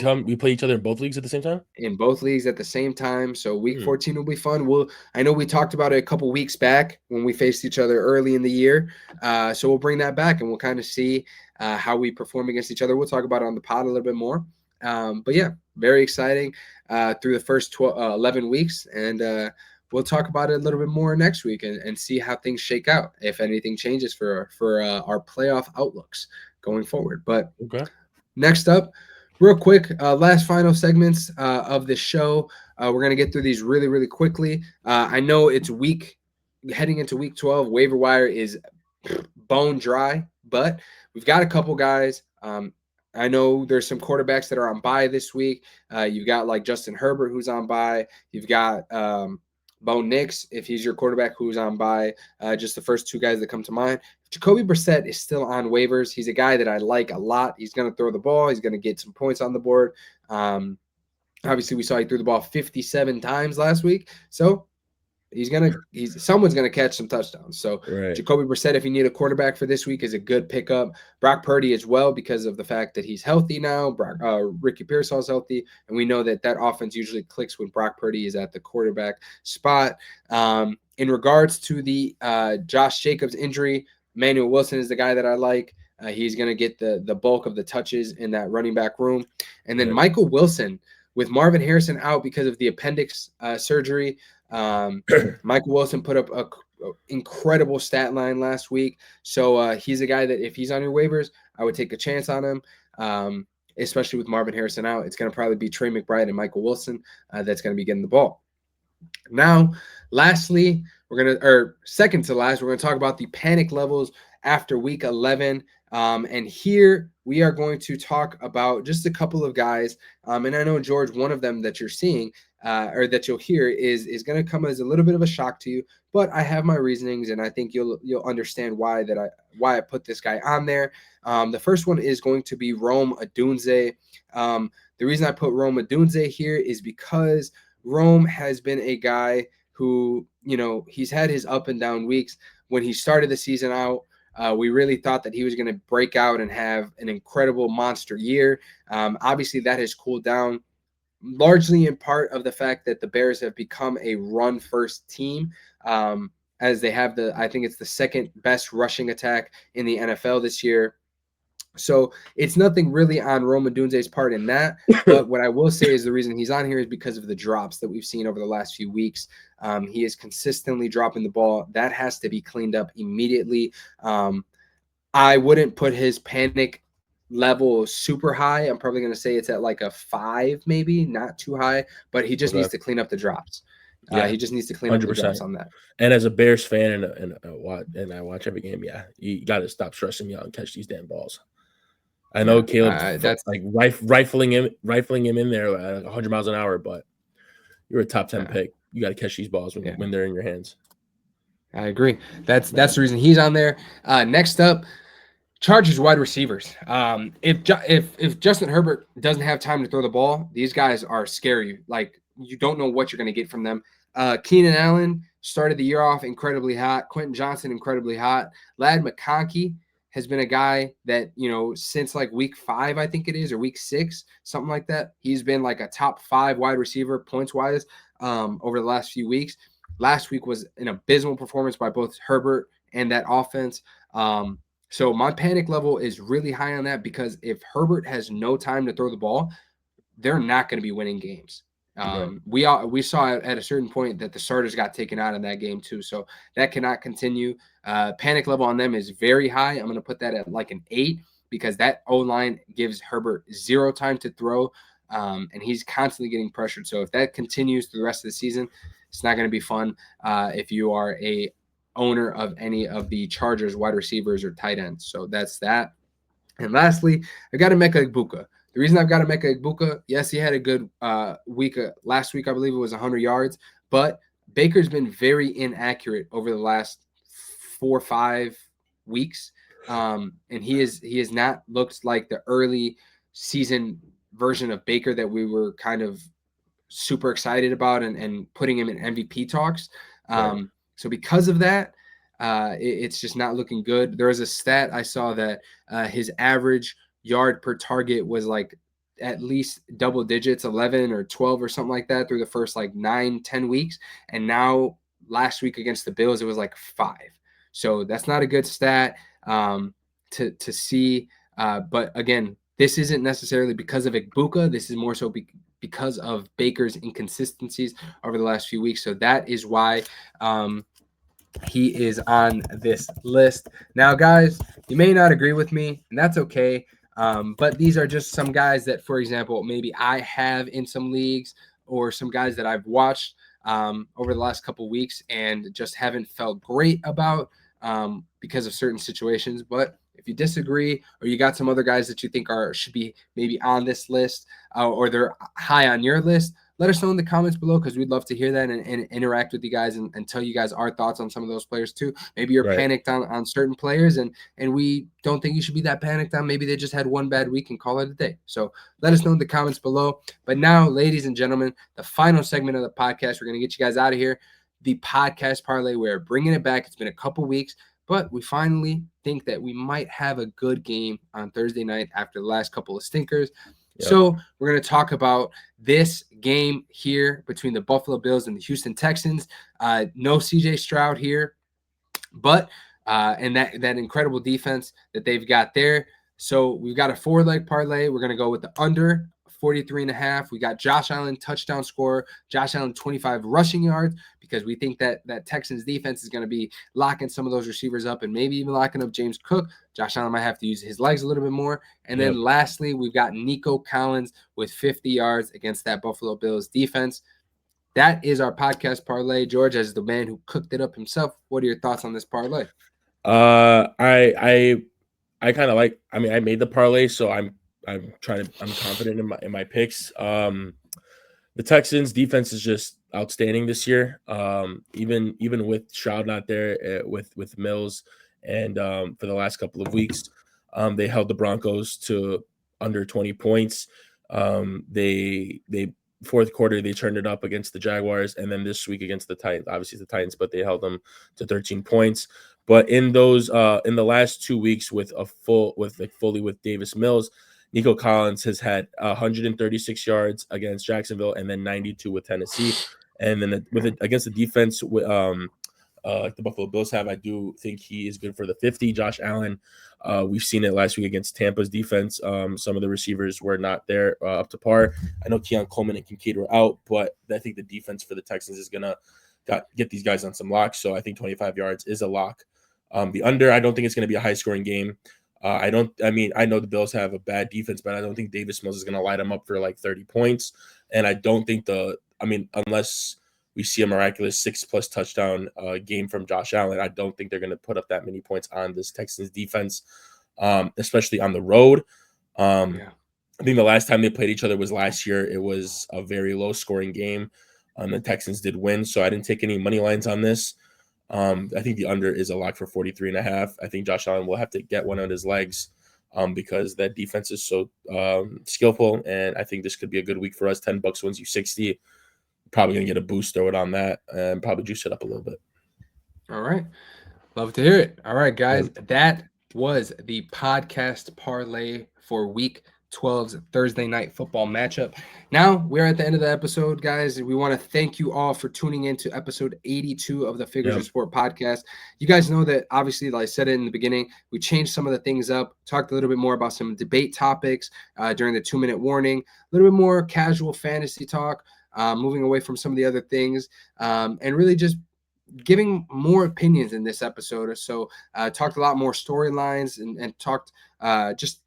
comes, we play each other in both leagues at the same time? In both leagues at the same time. So week 14 will be fun. I know we talked about it a couple weeks back when we faced each other early in the year. So we'll bring that back, and we'll kind of see how we perform against each other. We'll talk about it on the pod a little bit more. But yeah, very exciting through the first 11 weeks. And we'll talk about it a little bit more next week and see how things shake out, if anything changes for our playoff outlooks going forward. But next up, real quick, last final segments of this show. We're going to get through these really, really quickly. I know it's heading into week 12. Waiver wire is bone dry, but we've got a couple guys. I know there's some quarterbacks that are on bye this week. You've got like Justin Herbert, who's on bye. You've got Bo Nix, if he's your quarterback, who's on bye. Just the first 2 guys that come to mind. Jacoby Brissett is still on waivers. He's a guy that I like a lot. He's going to throw the ball. He's going to get some points on the board. Obviously, we saw he threw the ball 57 times last week. So someone's going to catch some touchdowns. So Jacoby Brissett, if you need a quarterback for this week, is a good pickup. Brock Purdy as well, because of the fact that he's healthy now. Ricky Pearsall's healthy, and we know that offense usually clicks when Brock Purdy is at the quarterback spot. In regards to the Josh Jacobs injury, Emmanuel Wilson is the guy that I like. He's going to get the bulk of the touches in that running back room. And then Michael Wilson, with Marvin Harrison out because of the appendix surgery, Michael Wilson put up a incredible stat line last week. So he's a guy that if he's on your waivers, I would take a chance on him, especially with Marvin Harrison out. It's going to probably be Trey McBride and Michael Wilson that's going to be getting the ball. Now, lastly, second to last, we're going to talk about the panic levels after week 11. And here we are going to talk about just a couple of guys. And I know, George, one of them that you're seeing or that you'll hear is going to come as a little bit of a shock to you. But I have my reasonings, and I think you'll understand why I put this guy on there. The first one is going to be Rome Odunze. The reason I put Rome Odunze here is because Rome has been a guy who, he's had his up and down weeks. When he started the season out, we really thought that he was going to break out and have an incredible monster year. Obviously, that has cooled down, largely in part of the fact that the Bears have become a run-first team, as they have I think it's the second best rushing attack in the NFL this year. So it's nothing really on Rome Odunze's part in that. But what I will say is the reason he's on here is because of the drops that we've seen over the last few weeks. He is consistently dropping the ball. That has to be cleaned up immediately. I wouldn't put his panic level super high. I'm probably going to say it's at like a 5, maybe not too high, but he just needs to clean up the drops. Yeah, he just needs to clean up the drops on that. And as a Bears fan and I watch every game, you got to stop stressing me out and catch these damn balls. I know Caleb, that's like rifling him in there at 100 miles an hour, but you're a top 10 pick. You got to catch these balls when they're in your hands. I agree. That's the reason he's on there. Next up, Chargers wide receivers. If Justin Herbert doesn't have time to throw the ball, these guys are scary. Like, you don't know what you're going to get from them. Keenan Allen started the year off incredibly hot. Quentin Johnson incredibly hot. Ladd McConkey has been a guy that, since like week 5, I think it is, or week 6, something like that. He's been like a top 5 wide receiver points wise over the last few weeks. Last week was an abysmal performance by both Herbert and that offense. So my panic level is really high on that, because if Herbert has no time to throw the ball, they're not going to be winning games. We saw at a certain point that the starters got taken out in that game too. So that cannot continue. Panic level on them is very high. I'm going to put that at like an 8, because that O-line gives Herbert 0 time to throw. And he's constantly getting pressured. So if that continues through the rest of the season, it's not going to be fun if you are a owner of any of the Chargers wide receivers or tight ends. So that's that. And lastly, I got Emeka Egbuka. The reason I've got Emeka Egbuka, yes, he had a good week. Last week, I believe it was 100 yards. But Baker's been very inaccurate over the last 4 or 5 weeks. And he has not looked like the early season version of Baker that we were kind of super excited about and putting him in MVP talks. So because of that, it's just not looking good. There was a stat I saw that his average yard per target was like at least double digits, 11 or 12 or something like that through the first like 9-10 weeks. And now last week against the Bills, it was like 5. So that's not a good stat to see. But again, this isn't necessarily because of Egbuka. This is more so because of Baker's inconsistencies over the last few weeks. So that is why he is on this list. Now, guys, you may not agree with me, and that's okay. But these are just some guys that, for example, maybe I have in some leagues, or some guys that I've watched over the last couple of weeks and just haven't felt great about because of certain situations. But if you disagree, or you got some other guys that you think should be maybe on this list, or they're high on your list, let us know in the comments below, because we'd love to hear that and interact with you guys and tell you guys our thoughts on some of those players too. Maybe you're panicked on certain players, and we don't think you should be that panicked on. Maybe they just had one bad week and call it a day. So let us know in the comments below. But now, ladies and gentlemen, the final segment of the podcast, we're going to get you guys out of here. The podcast parlay, we're bringing it back. It's been a couple weeks, but we finally think that we might have a good game on Thursday night after the last couple of stinkers. So we're going to talk about this game here between the Buffalo Bills and the Houston Texans. No CJ Stroud here, but and that incredible defense that they've got there. So we've got a 4-leg parlay. We're going to go with the under 43.5. We got Josh Allen touchdown scorer, Josh Allen 25 rushing yards, because we think that Texans defense is going to be locking some of those receivers up and maybe even locking up James Cook. Josh Allen might have to use his legs a little bit more. And then lastly, we've got Nico Collins with 50 yards against that Buffalo Bills defense. That is our podcast parlay. George, as the man who cooked it up himself, what are your thoughts on this parlay? I kind of like. I mean, I made the parlay, so I'm confident in my picks. The Texans defense is just outstanding this year. Even with Stroud not there, with Mills, and for the last couple of weeks, they held the Broncos to under 20 points. They fourth quarter they turned it up against the Jaguars, and then this week against the Titans. Obviously the Titans, but they held them to 13 points. But in the last 2 weeks with fully with Davis Mills, Nico Collins has had 136 yards against Jacksonville and then 92 with Tennessee. And then against the defense, like the Buffalo Bills have, I do think he is good for the 50. Josh Allen, we've seen it last week against Tampa's defense. Some of the receivers were not there up to par. I know Keon Coleman and Kincaid were out, but I think the defense for the Texans is going to get these guys on some locks. So I think 25 yards is a lock. The under, I don't think it's going to be a high-scoring game. I know the Bills have a bad defense, but I don't think Davis Mills is going to light them up for like 30 points. And I don't think unless we see a miraculous 6+ touchdown game from Josh Allen, I don't think they're going to put up that many points on this Texans defense, especially on the road. I think the last time they played each other was last year. It was a very low-scoring game. The Texans did win, so I didn't take any money lines on this. I think the under is a lock for 43.5. I think Josh Allen will have to get one on his legs because that defense is so skillful, and I think this could be a good week for us. $10 wins you 60. Probably going to get a boost, throw it on that, and probably juice it up a little bit. All right. Love to hear it. All right, guys. That was the podcast parlay for week 12's Thursday night football matchup. Now we're at the end of the episode, guys. We want to thank you all for tuning in to episode 82 of the Figures of Sport podcast. You guys know that obviously, like I said it in the beginning, we changed some of the things up, talked a little bit more about some debate topics during the 2-minute warning, a little bit more casual fantasy talk, moving away from some of the other things, and really just giving more opinions in this episode. So talked a lot more storylines and talked just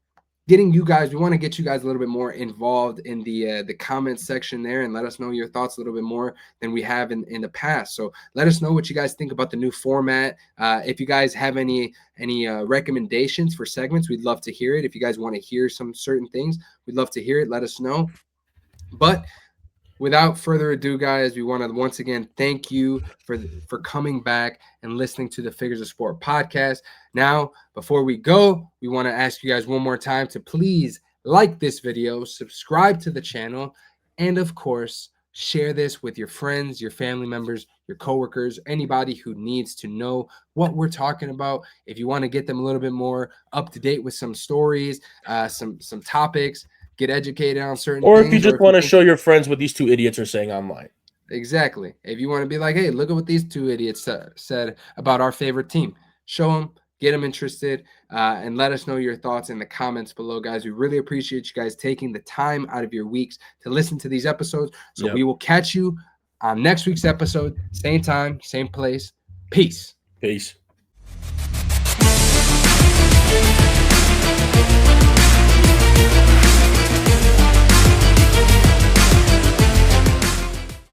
getting you guys, we want to get you guys a little bit more involved in the comments section there and let us know your thoughts a little bit more than we have in the past. So let us know what you guys think about the new format. If you guys have any recommendations for segments, we'd love to hear it. If you guys want to hear some certain things, we'd love to hear it. Let us know. But without further ado, guys, we want to once again thank you for coming back and listening to the Figures of Sport podcast. Now, before we go, we want to ask you guys one more time to please like this video, subscribe to the channel, and of course, share this with your friends, your family members, your coworkers, anybody who needs to know what we're talking about. If you want to get them a little bit more up to date with some stories, some topics, get educated on certain things. Or if you just want to show your friends what these two idiots are saying online. Exactly. If you want to be like, hey, look at what these two idiots said about our favorite team. Show them, get them interested, and let us know your thoughts in the comments below, guys. We really appreciate you guys taking the time out of your weeks to listen to these episodes. So we will catch you on next week's episode. Same time, same place. Peace. Peace.